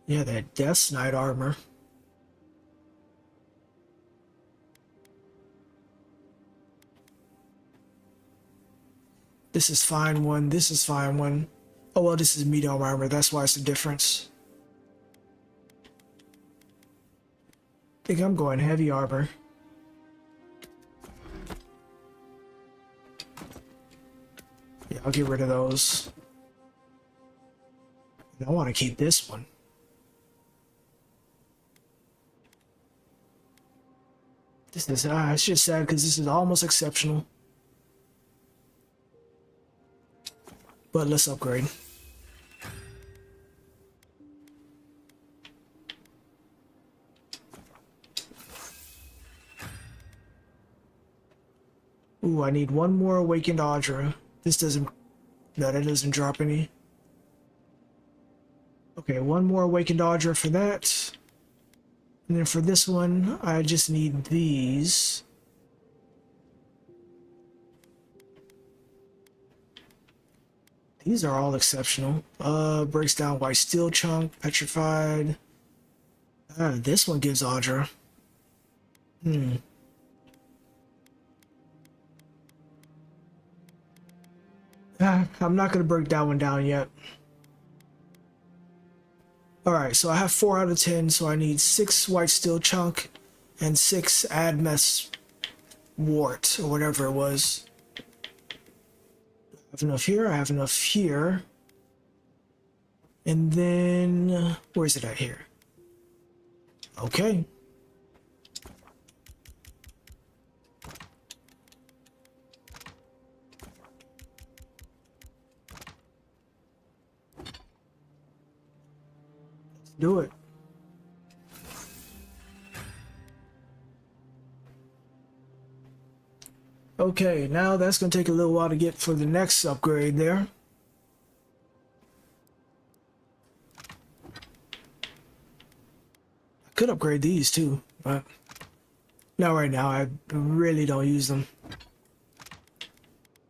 Yeah, that Death Knight armor. This is fine one, this is fine one. Oh well, this is medium armor, that's why it's a difference. I think I'm going heavy armor. Yeah, I'll get rid of those. I want to keep this one. This is, it's just sad because this is almost exceptional. But let's upgrade. Ooh, I need one more Awakened Audra. This doesn't... No, that doesn't drop any. Okay, one more Awakened Audra for that. And then for this one, I just need these. These are all exceptional. Breaks down White Steel Chunk, Petrified. This one gives Audra. I'm not gonna break that one down yet. Alright, so I have 4 out of 10, so I need 6 White Steel Chunk and 6 Admess Wart, or whatever it was. I have enough here, I have enough here. And then... where's it at here? Okay. Do it. Okay, now that's gonna take a little while to get for the next upgrade there. could upgrade these too, but not right now. I really don't use them.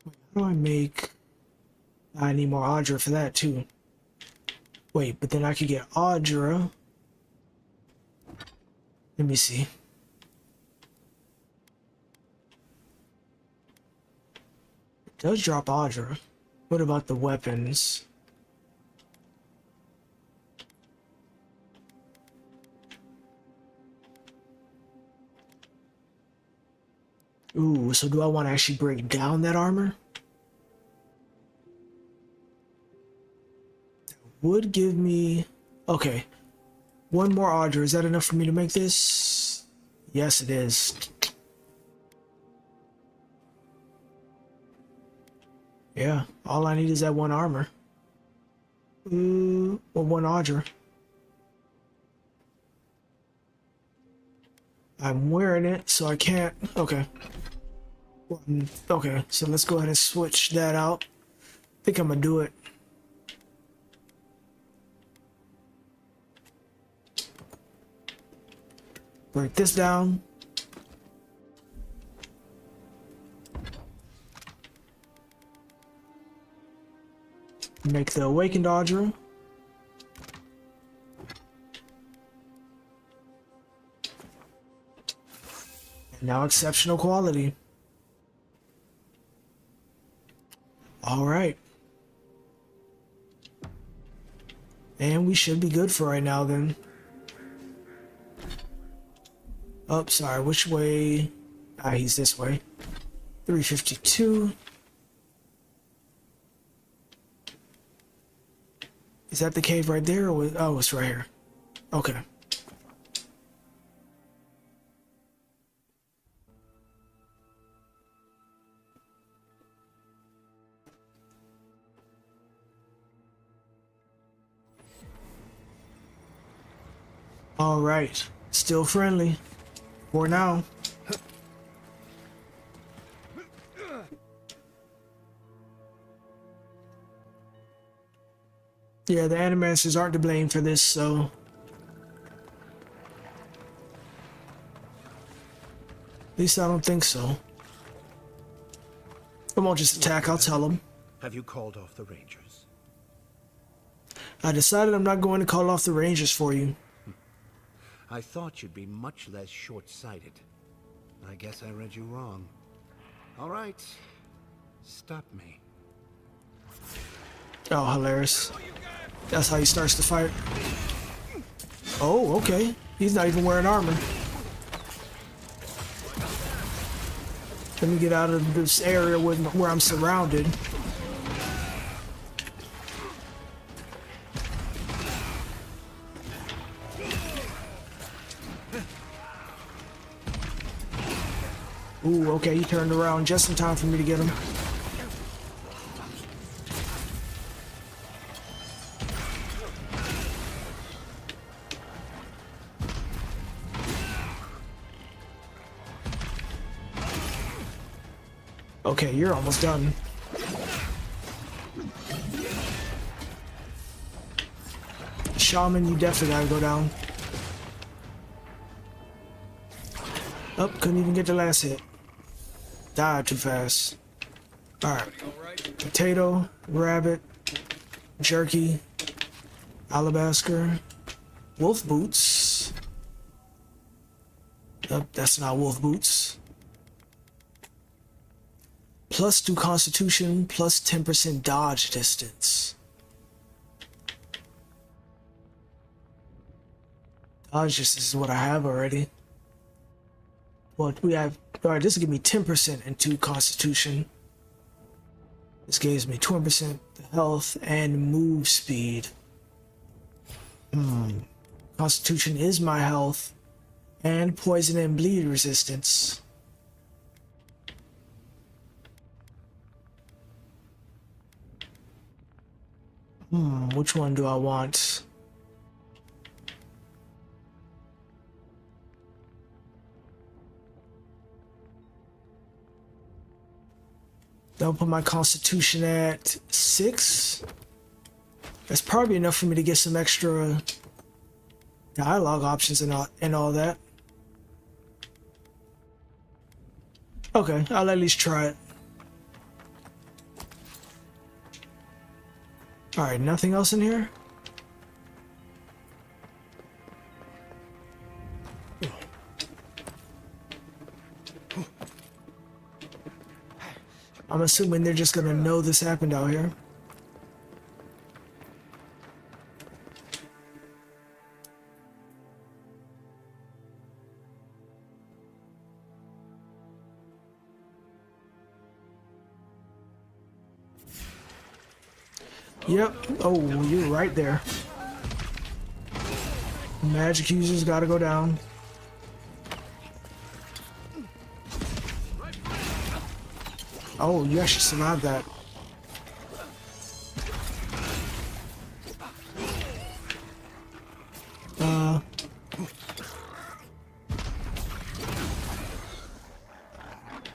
How do I make... I need more Audra for that too. Wait, but then I could get Audra. Let me see. It does drop Audra. What about the weapons? Ooh, so do I want to actually break down that armor? That would give me... Okay. One more Audra. Is that enough for me to make this? Yes, it is. Yeah, all I need is that one armor. Well, one Audra. I'm wearing it, so I can't... Okay. Okay, so let's go ahead and switch that out. I think I'm gonna do it. Break this down. Make the Awakened Audra. And now exceptional quality. Alright. And we should be good for right now then. Oh, sorry, which way? Ah, he's this way. 352. Is that the cave right there? Or oh, it's right here. Okay. All right. Still friendly. For now. Yeah, the Animancers aren't to blame for this, so... At least I don't think so. I won't just attack, I'll tell them. Have you called off the Rangers? I decided I'm not going to call off the Rangers for you. I thought you'd be much less short-sighted. I guess I read you wrong. All right. Stop me. Oh, hilarious. That's how he starts the fight. Oh, okay. He's not even wearing armor. Let me get out of this area where I'm surrounded. Ooh, okay, he turned around just in time for me to get him. Okay, you're almost done. Shaman, you definitely gotta go down. Oh, couldn't even get the last hit. Died too fast. Alright. Potato, rabbit, jerky, alabaster, wolf boots. Oh, that's not wolf boots. +2 constitution, plus 10% dodge distance. Dodge distance is what I have already. Well, we have... Alright, this will give me 10% and 2 constitution. This gives me 20% health and move speed. Constitution is my health. And poison and bleed resistance. Which one do I want? I'll put my constitution at 6. That's probably enough for me to get some extra dialogue options and all that. Okay, I'll at least try it. Alright, nothing else in here? I'm assuming they're just gonna know this happened out here. Yep. Oh, you're right there. Magic users gotta go down. Oh, you actually survived that.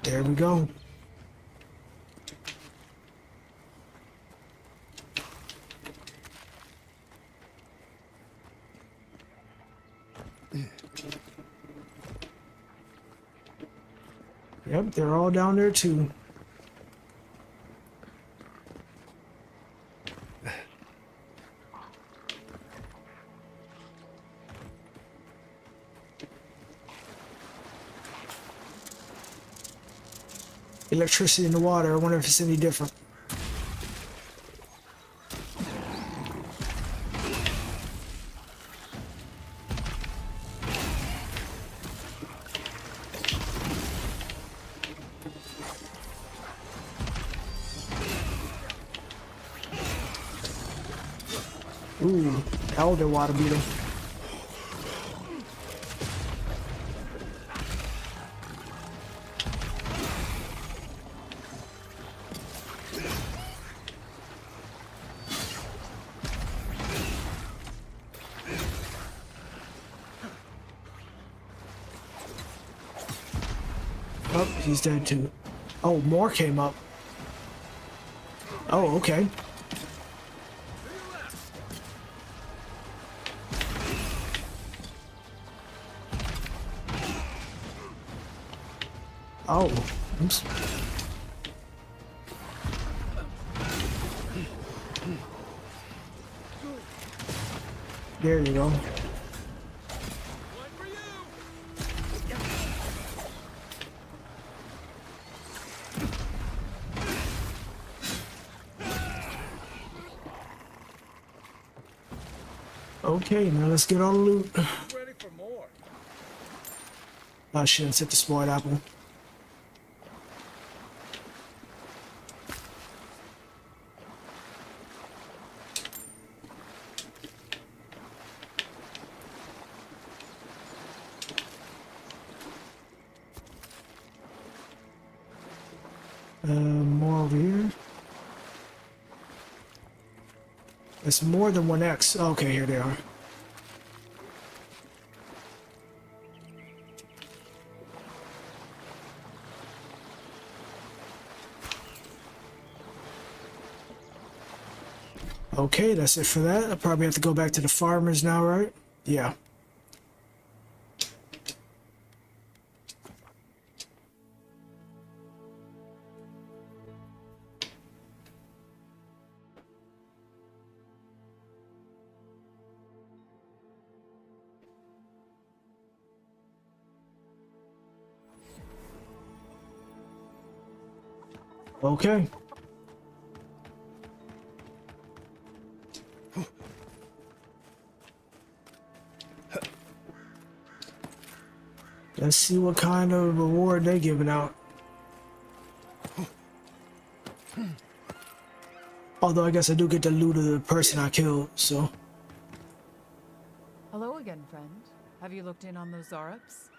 There we go. Yep, they're all down there too. Electricity in the water, I wonder if it's any different. Ooh, elder water beetle. Oh, he's dead too. Oh, more came up. Oh, okay. Oh, oops. There you go. Okay, now let's get all the loot. Ready for more. I shouldn't set the spoiled apple. More over here. It's more than 1x. Okay, here they are. Okay, that's it for that. I'll probably have to go back to the farmers now, right? Yeah. Okay. Let's see what kind of reward they're giving out. Although I guess I do get the loot of the person I killed, so. Hello again, friend. Have you looked in on those Zarups?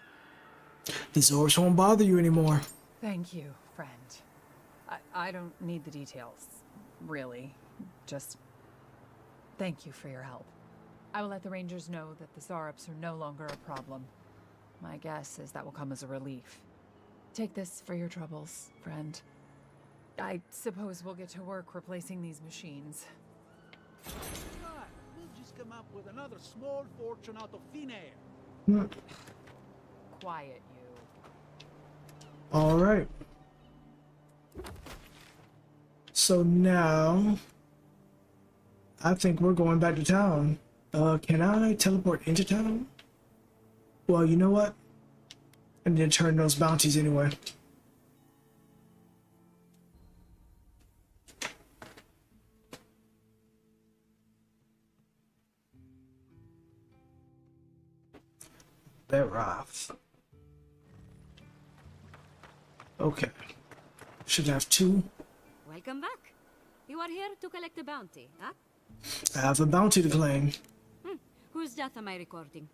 The Zorps won't bother you anymore. Thank you, friend. I don't need the details, really. Just thank you for your help. I will let the Rangers know that the Zarups are no longer a problem. My guess is that will come as a relief. Take this for your troubles, friend. I suppose we'll get to work replacing these machines. We'll just come up with another small fortune out of thin air. Quiet, you. All right. So now, I think we're going back to town. Can I teleport into town? Well, you know what? I need to turn those bounties anyway. They're off. Okay. Should have 2. Welcome back. You are here to collect a bounty, huh? I have a bounty to claim. Whose death am I recording?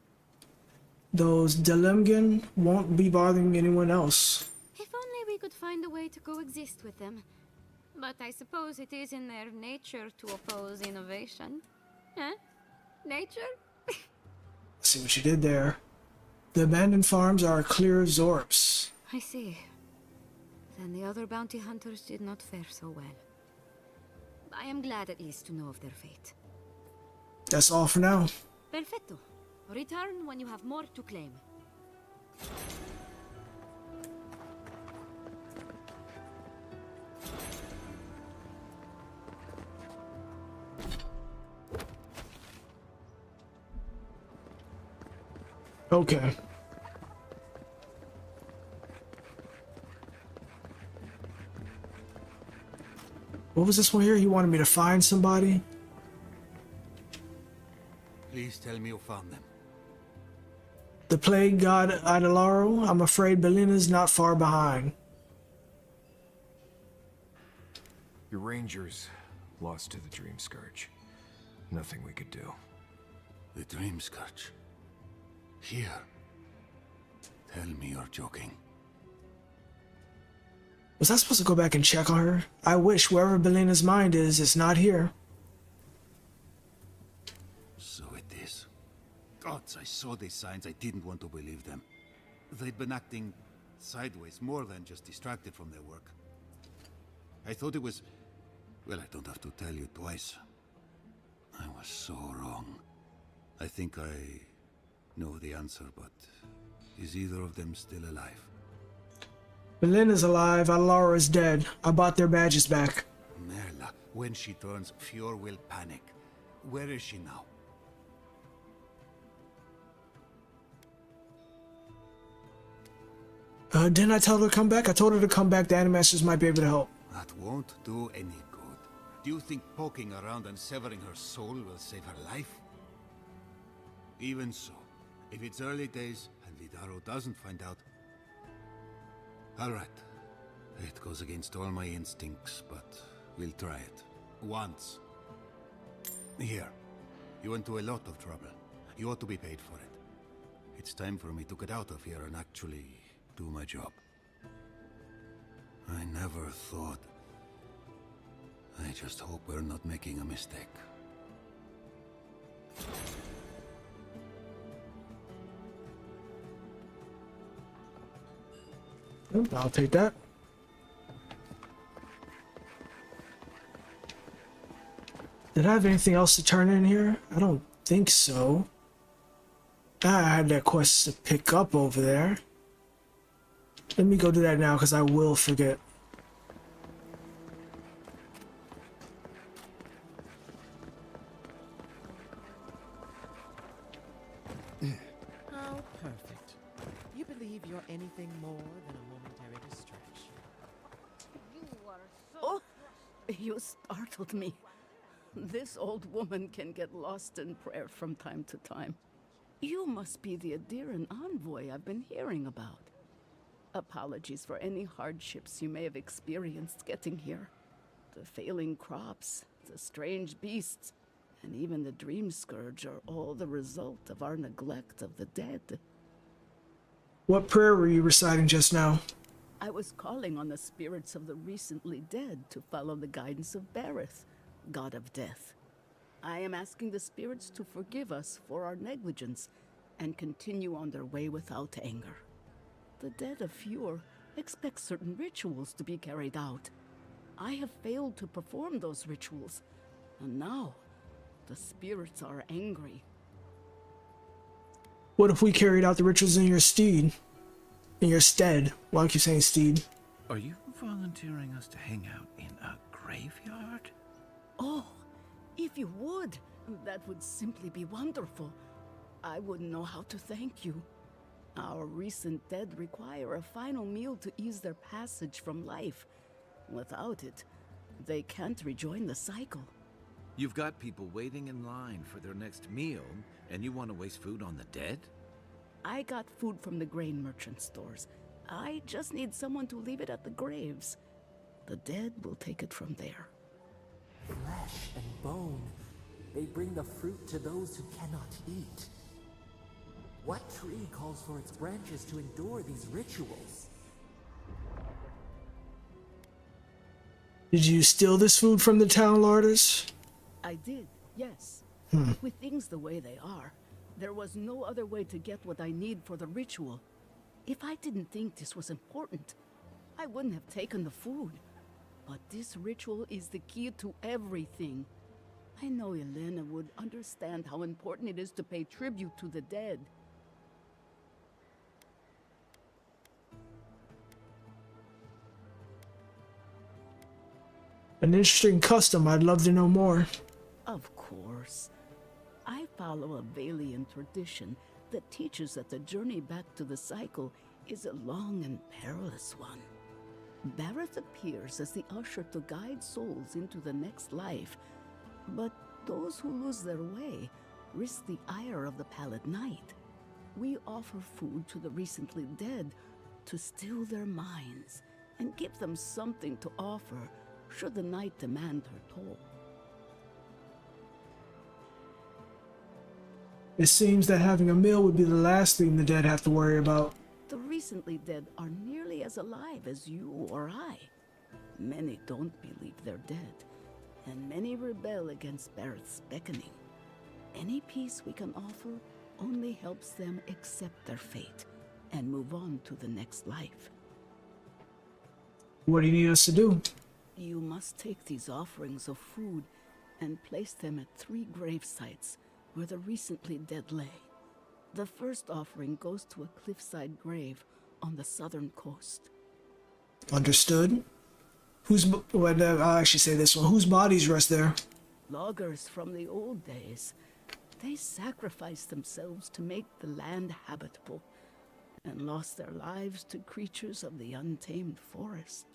Those Delemgan won't be bothering anyone else. If only we could find a way to coexist with them. But I suppose it is in their nature to oppose innovation. Huh? Nature? See what you did there. The abandoned farms are clear of Zorps. I see. Then the other bounty hunters did not fare so well. I am glad at least to know of their fate. That's all for now. Perfetto. Return when you have more to claim. Okay. What was this one here? He wanted me to find somebody? Please tell me you found them. The plague god Adalaro? I'm afraid Belina's not far behind. Your rangers lost to the Dream Scourge. Nothing we could do. The Dream Scourge. Here. Tell me you're joking. Was I supposed to go back and check on her? I wish wherever Belina's mind is, it's not here. So it is. Gods, I saw these signs. I didn't want to believe them. They'd been acting sideways, more than just distracted from their work. I thought it was... Well, I don't have to tell you twice. I was so wrong. I think I know the answer, but is either of them still alive? Belina's alive, Adalaro is dead. I bought their badges back. Merla, when she turns, Fior will panic. Where is she now? Didn't I tell her to come back? I told her to come back. The Animasters might be able to help. That won't do any good. Do you think poking around and severing her soul will save her life? Even so, if it's early days and Vidaro doesn't find out... Alright. It goes against all my instincts, but we'll try it. Once. Here. You went to a lot of trouble. You ought to be paid for it. It's time for me to get out of here and actually do my job. I never thought... I just hope we're not making a mistake. I'll take that. Did I have anything else to turn in here? I don't think so. I had that quest to pick up over there. Let me go do that now because I will forget. How perfect. You believe you're anything more than a momentary distraction. Oh, you startled me. This old woman can get lost in prayer from time to time. You must be the Adiran envoy I've been hearing about. Apologies for any hardships you may have experienced getting here. The failing crops, the strange beasts, and even the Dream Scourge are all the result of our neglect of the dead. What prayer were you reciting just now? I was calling on the spirits of the recently dead to follow the guidance of Bareth, god of death. I am asking the spirits to forgive us for our negligence and continue on their way without anger. The dead of Fior expect certain rituals to be carried out. I have failed to perform those rituals, and now The spirits are angry. What if we carried out the rituals in your stead? In your stead. Why do I keep saying steed? Are you volunteering us to hang out in a graveyard? Oh, if you would, that would simply be wonderful. I wouldn't know how to thank you. Our recent dead require a final meal to ease their passage from life. Without it, they can't rejoin the cycle. You've got people waiting in line for their next meal, and you want to waste food on the dead? I got food from the grain merchant stores. I just need someone to leave it at the graves. The dead will take it from there. Flesh and bone. They bring the fruit to those who cannot eat. What tree calls for its branches to endure these rituals? Did you steal this food from the town larders? I did, yes. With things the way they are, there was no other way to get what I need for the ritual. If I didn't think this was important, I wouldn't have taken the food. But this ritual is the key to everything. I know Elena would understand how important it is to pay tribute to the dead. An interesting custom. I'd love to know more. Of course. I follow a Valian tradition that teaches that the journey back to the cycle is a long and perilous one. Bareth appears as the usher to guide souls into the next life, but those who lose their way risk the ire of the Pallid Knight. We offer food to the recently dead to still their minds and give them something to offer should the knight demand her toll. It seems that having a meal would be the last thing the dead have to worry about. The recently dead are nearly as alive as you or I. Many don't believe they're dead, and many rebel against Barrett's beckoning. Any peace we can offer only helps them accept their fate and move on to the next life. What do you need us to do? You must take these offerings of food and place them at 3 grave sites where the recently dead lay. The first offering goes to a cliffside grave on the southern coast. Understood. I'll actually say this one. Whose bodies rest there? Loggers from the old days. They sacrificed themselves to make the land habitable and lost their lives to creatures of the untamed forest.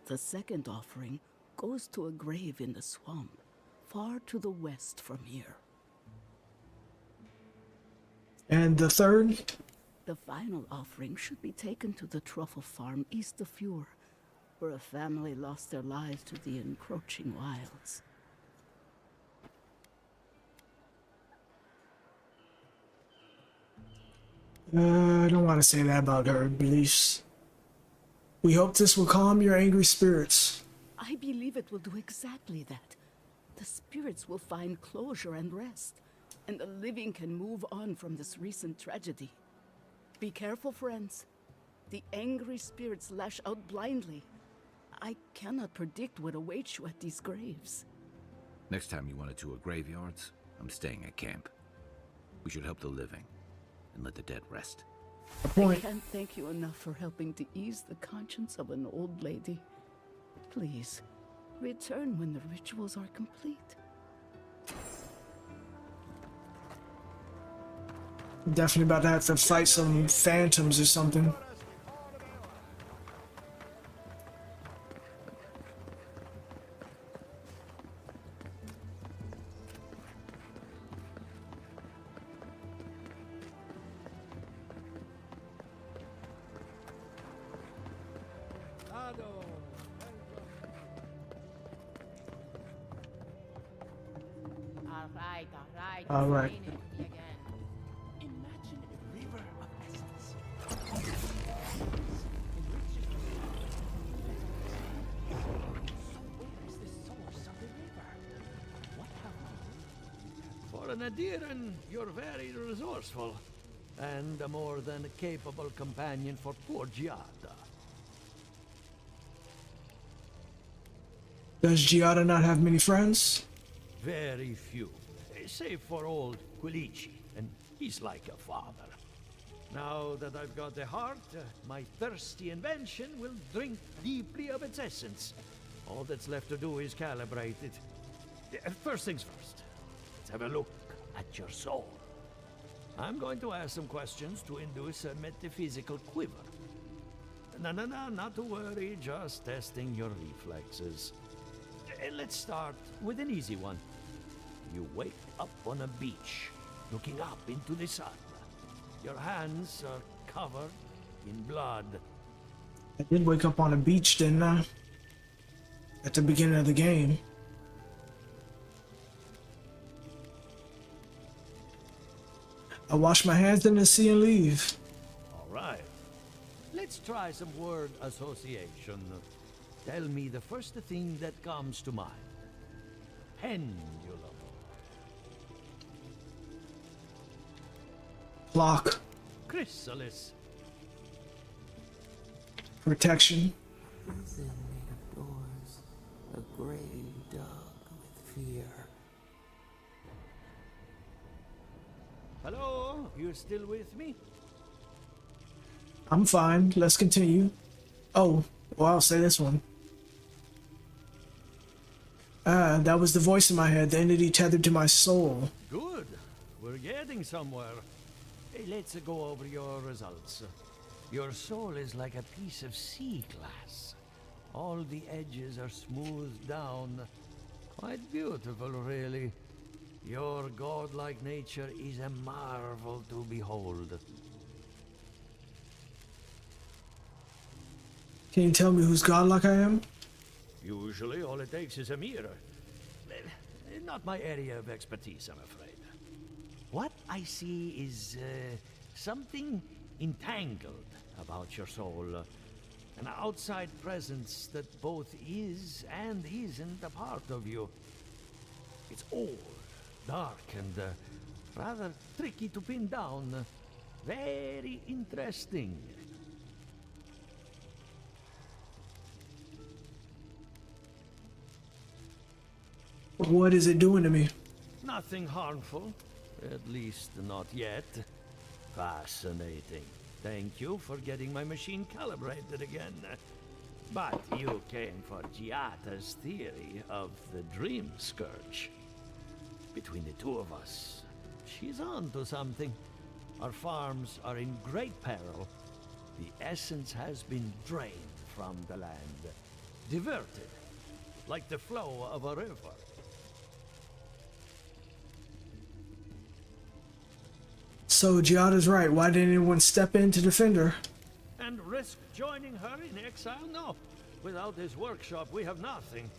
The second offering goes to a grave in the swamp, far to the west from here. And the third? The final offering should be taken to the truffle farm east of Fure, where a family lost their lives to the encroaching wilds. I don't want to say that about her beliefs. We hope this will calm your angry spirits. I believe it will do exactly that. The spirits will find closure and rest, and the living can move on from this recent tragedy. Be careful, friends. The angry spirits lash out blindly. I cannot predict what awaits you at these graves. Next time you want to tour graveyards, I'm staying at camp. We should help the living and let the dead rest. I can't thank you enough for helping to ease the conscience of an old lady. Please, return when the rituals are complete. Definitely about to have to fight some phantoms or something. All right. Imagine a river of essence. So where is the source of the river? What have we? For an Adiran, you're very resourceful, and a more than capable companion for poor Giada. Does Giada not have many friends? Very few. save for old Quilici, and he's like a father. Now that I've got the heart, my thirsty invention will drink deeply of its essence. All that's left to do is calibrate it. First things first, let's have a look at your soul. I'm going to ask some questions to induce a metaphysical quiver. No, not to worry, just testing your reflexes. Let's start with an easy one. You wake up on a beach, looking up into the sun. Your hands are covered in blood. I did wake up on a beach, didn't I? At the beginning of the game. I wash my hands in the sea and leave. All right. Let's try some word association. Tell me the first thing that comes to mind. Pendulum. Clock. Chrysalis. Protection. Prison made of doors, a grave dug with fear. Hello? You still with me? I'm fine. Let's continue. Oh, well, I'll say this one. That was the voice in my head, the entity tethered to my soul. Good. We're getting somewhere. Hey, let's go over your results. Your soul is like a piece of sea glass. All the edges are smoothed down. Quite beautiful, really. Your godlike nature is a marvel to behold. Can you tell me whose godlike I am? Usually, all it takes is a mirror. Not my area of expertise, I'm afraid. What I see is something entangled about your soul. An outside presence that both is and isn't a part of you. It's old, dark, and rather tricky to pin down. Very interesting. What is it doing to me? Nothing harmful. At least not yet. Fascinating. Thank you for getting my machine calibrated again. But you came for Giata's theory of the Dream Scourge. Between the two of us, she's on to something. Our farms are in great peril. The essence has been drained from the land. Diverted, like the flow of a river. So Giada's right. Why didn't anyone step in to defend her? And risk joining her in exile? No. Without this workshop, we have nothing.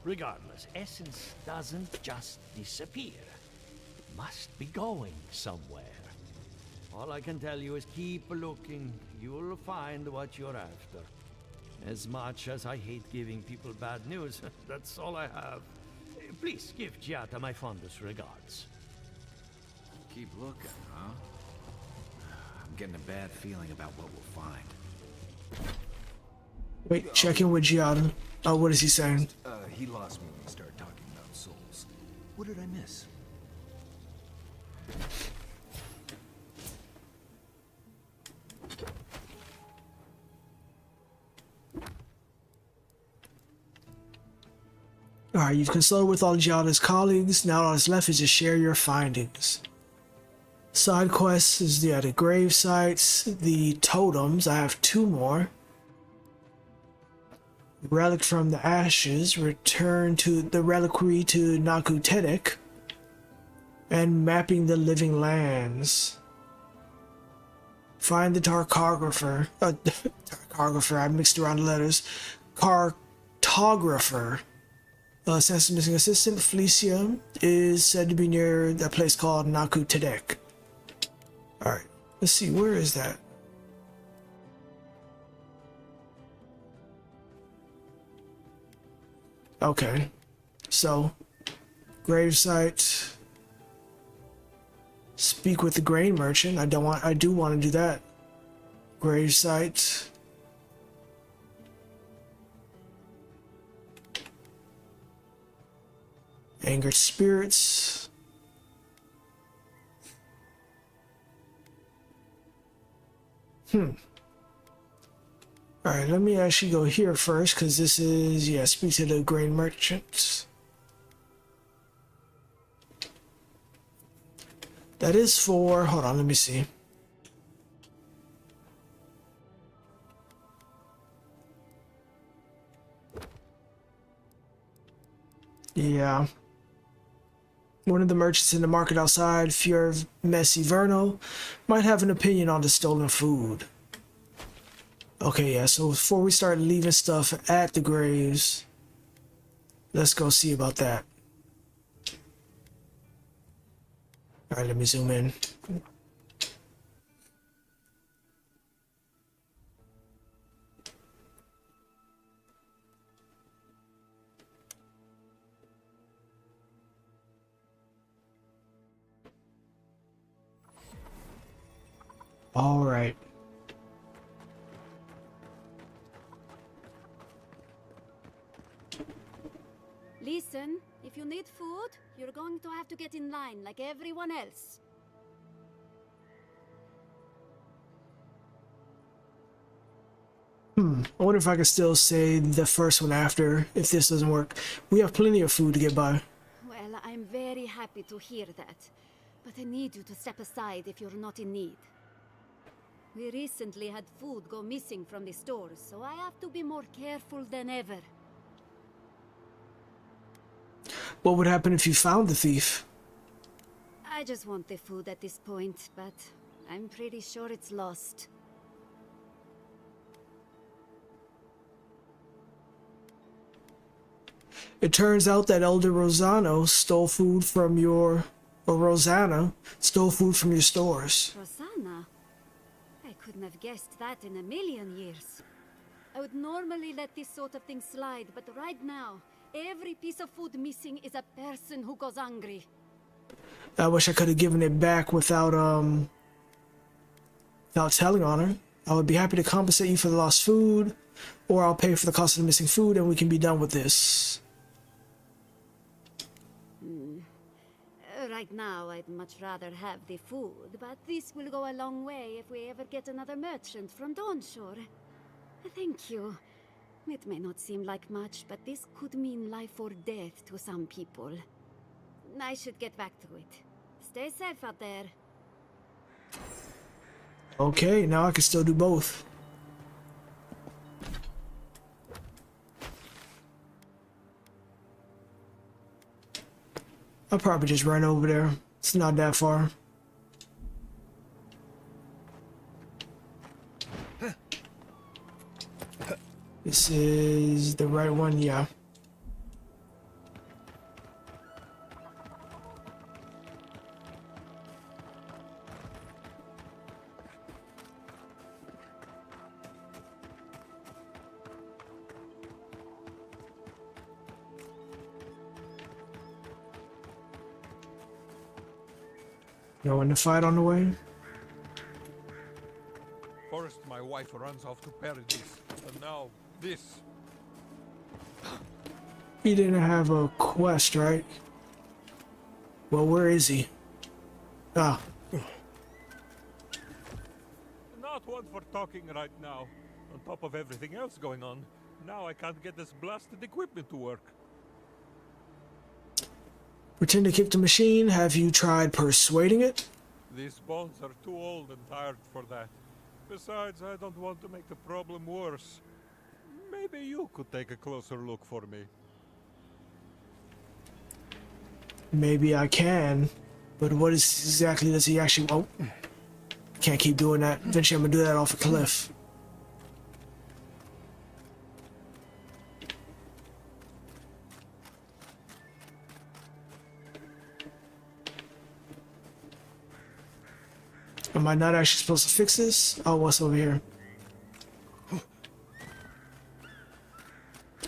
Regardless, essence doesn't just disappear. It must be going somewhere. All I can tell you is keep looking. You'll find what you're after. As much as I hate giving people bad news, that's all I have. Please give Giata my fondest regards. Keep looking, huh? I'm getting a bad feeling about what we'll find. Wait, check in with Giada. Oh, what is he saying? He lost me when he started talking about souls. What did I miss? Alright, you've consulted with all Giada's colleagues. Now all that's left is to share your findings. Side quests is the grave sites, the totems. I have 2 more. Relic from the ashes. Return to the reliquary to Naku Tedek. And mapping the living lands. Find the Tarkographer. Tarkographer, I mixed around the letters. Cartographer. Since missing assistant, Felicia is said to be near that place called Naku Tedek. Alright, let's see, where is that? Okay, so, gravesite, speak with the grain merchant. I do want to do that. Gravesite. Angered spirits. Alright, let me actually go here first, because this is, yeah, speak to the grain merchants. That is for, hold on, let me see. Yeah. One of the merchants in the market outside, Fjord Messi Verno, might have an opinion on the stolen food. Okay, yeah, so before we start leaving stuff at the graves, let's go see about that. Alright, let me zoom in. Alright. Listen, if you need food, you're going to have to get in line like everyone else. I wonder if I could still say the first one after, if this doesn't work. We have plenty of food to get by. Well, I'm very happy to hear that. But I need you to step aside if you're not in need. We recently had food go missing from the stores, so I have to be more careful than ever. What would happen if you found the thief? I just want the food at this point, but I'm pretty sure it's lost. It turns out that Elder Rosano stole food from your... or Rosanna stole food from your stores. Rosanna? I couldn't have guessed that in a million years. I would normally let this sort of thing slide, but right now, every piece of food missing is a person who goes hungry. I wish I could have given it back without telling on her. I would be happy to compensate you for the lost food, or I'll pay for the cost of the missing food and we can be done with this. Right now, I'd much rather have the food, but this will go a long way if we ever get another merchant from Dawnshore. Thank you. It may not seem like much, but this could mean life or death to some people. I should get back to it. Stay safe out there. Okay, now I can still do both. I'll probably just run over there. It's not that far. This is the right one, yeah. Knowing the fight on the way? First, my wife runs off to Paradise, and now this. He didn't have a quest, right? Well, where is he? Ah. Not one for talking right now. On top of everything else going on, now I can't get this blasted equipment to work. Pretend to kick the machine. Have you tried persuading it? These bones are too old and tired for that. Besides, I don't want to make the problem worse. Maybe you could take a closer look for me. Maybe I can. But what is exactly does he actually want? Can't keep doing that. Eventually I'm gonna do that off a cliff. Am I not actually supposed to fix this? Oh, what's over here?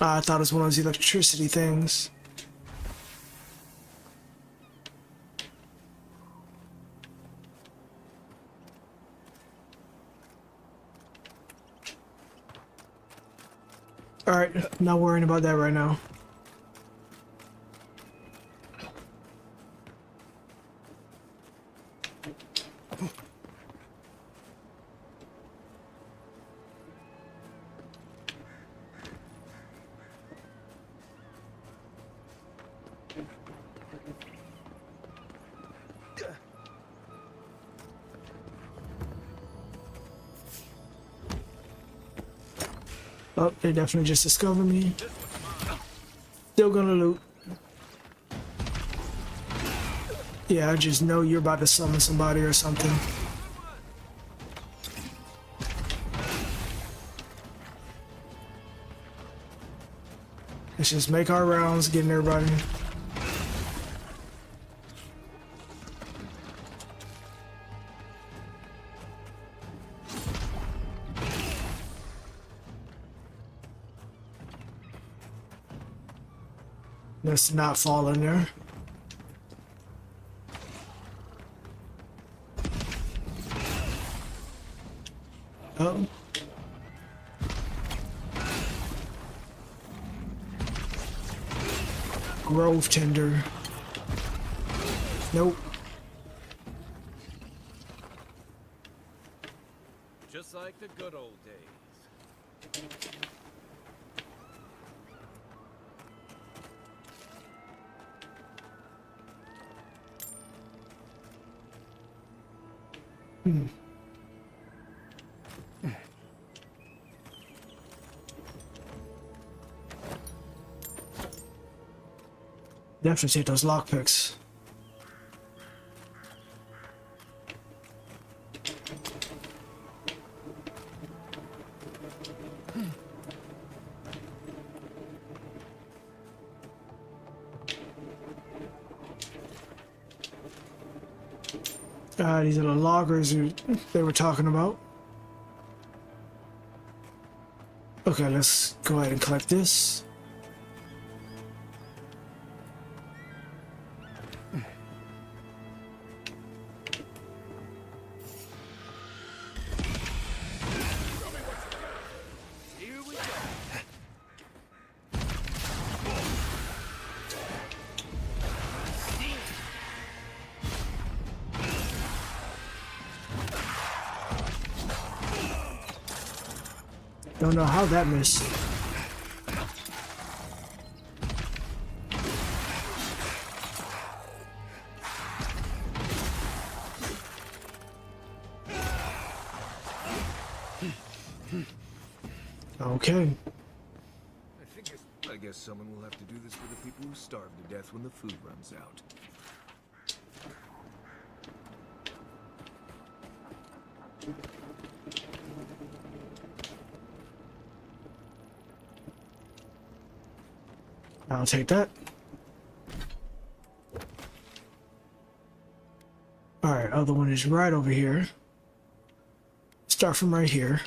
I thought it was one of those electricity things. Alright, not worrying about that right now. Oh, they definitely just discovered me. Still gonna loot. Yeah, I just know you're about to summon somebody or something. Let's just make our rounds, getting everybody. Let's not fall in there. Oh. Grove tender. Nope. Just like the good old days. Definitely take those lockpicks. These are the loggers who they were talking about. Okay, let's go ahead and collect this. Don't know how that missed. Okay. I guess someone will have to do this for the people who starve to death when the food runs out. I'll take that. Alright, other one is right over here. Start from right here.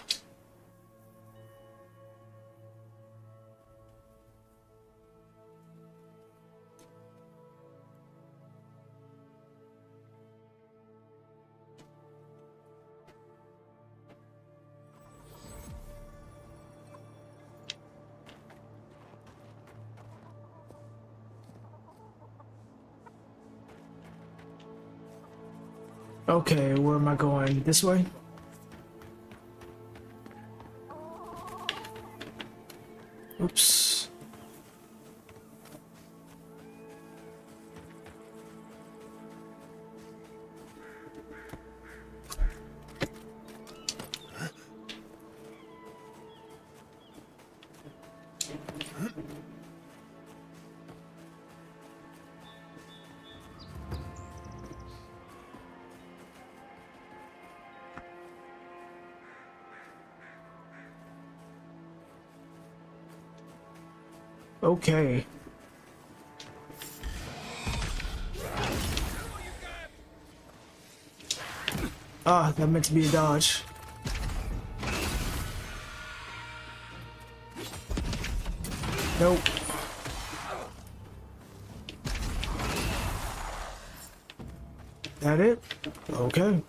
Okay, where am I going? This way? Oops. Okay. Ah, that meant to be a dodge. Nope. That it? Okay.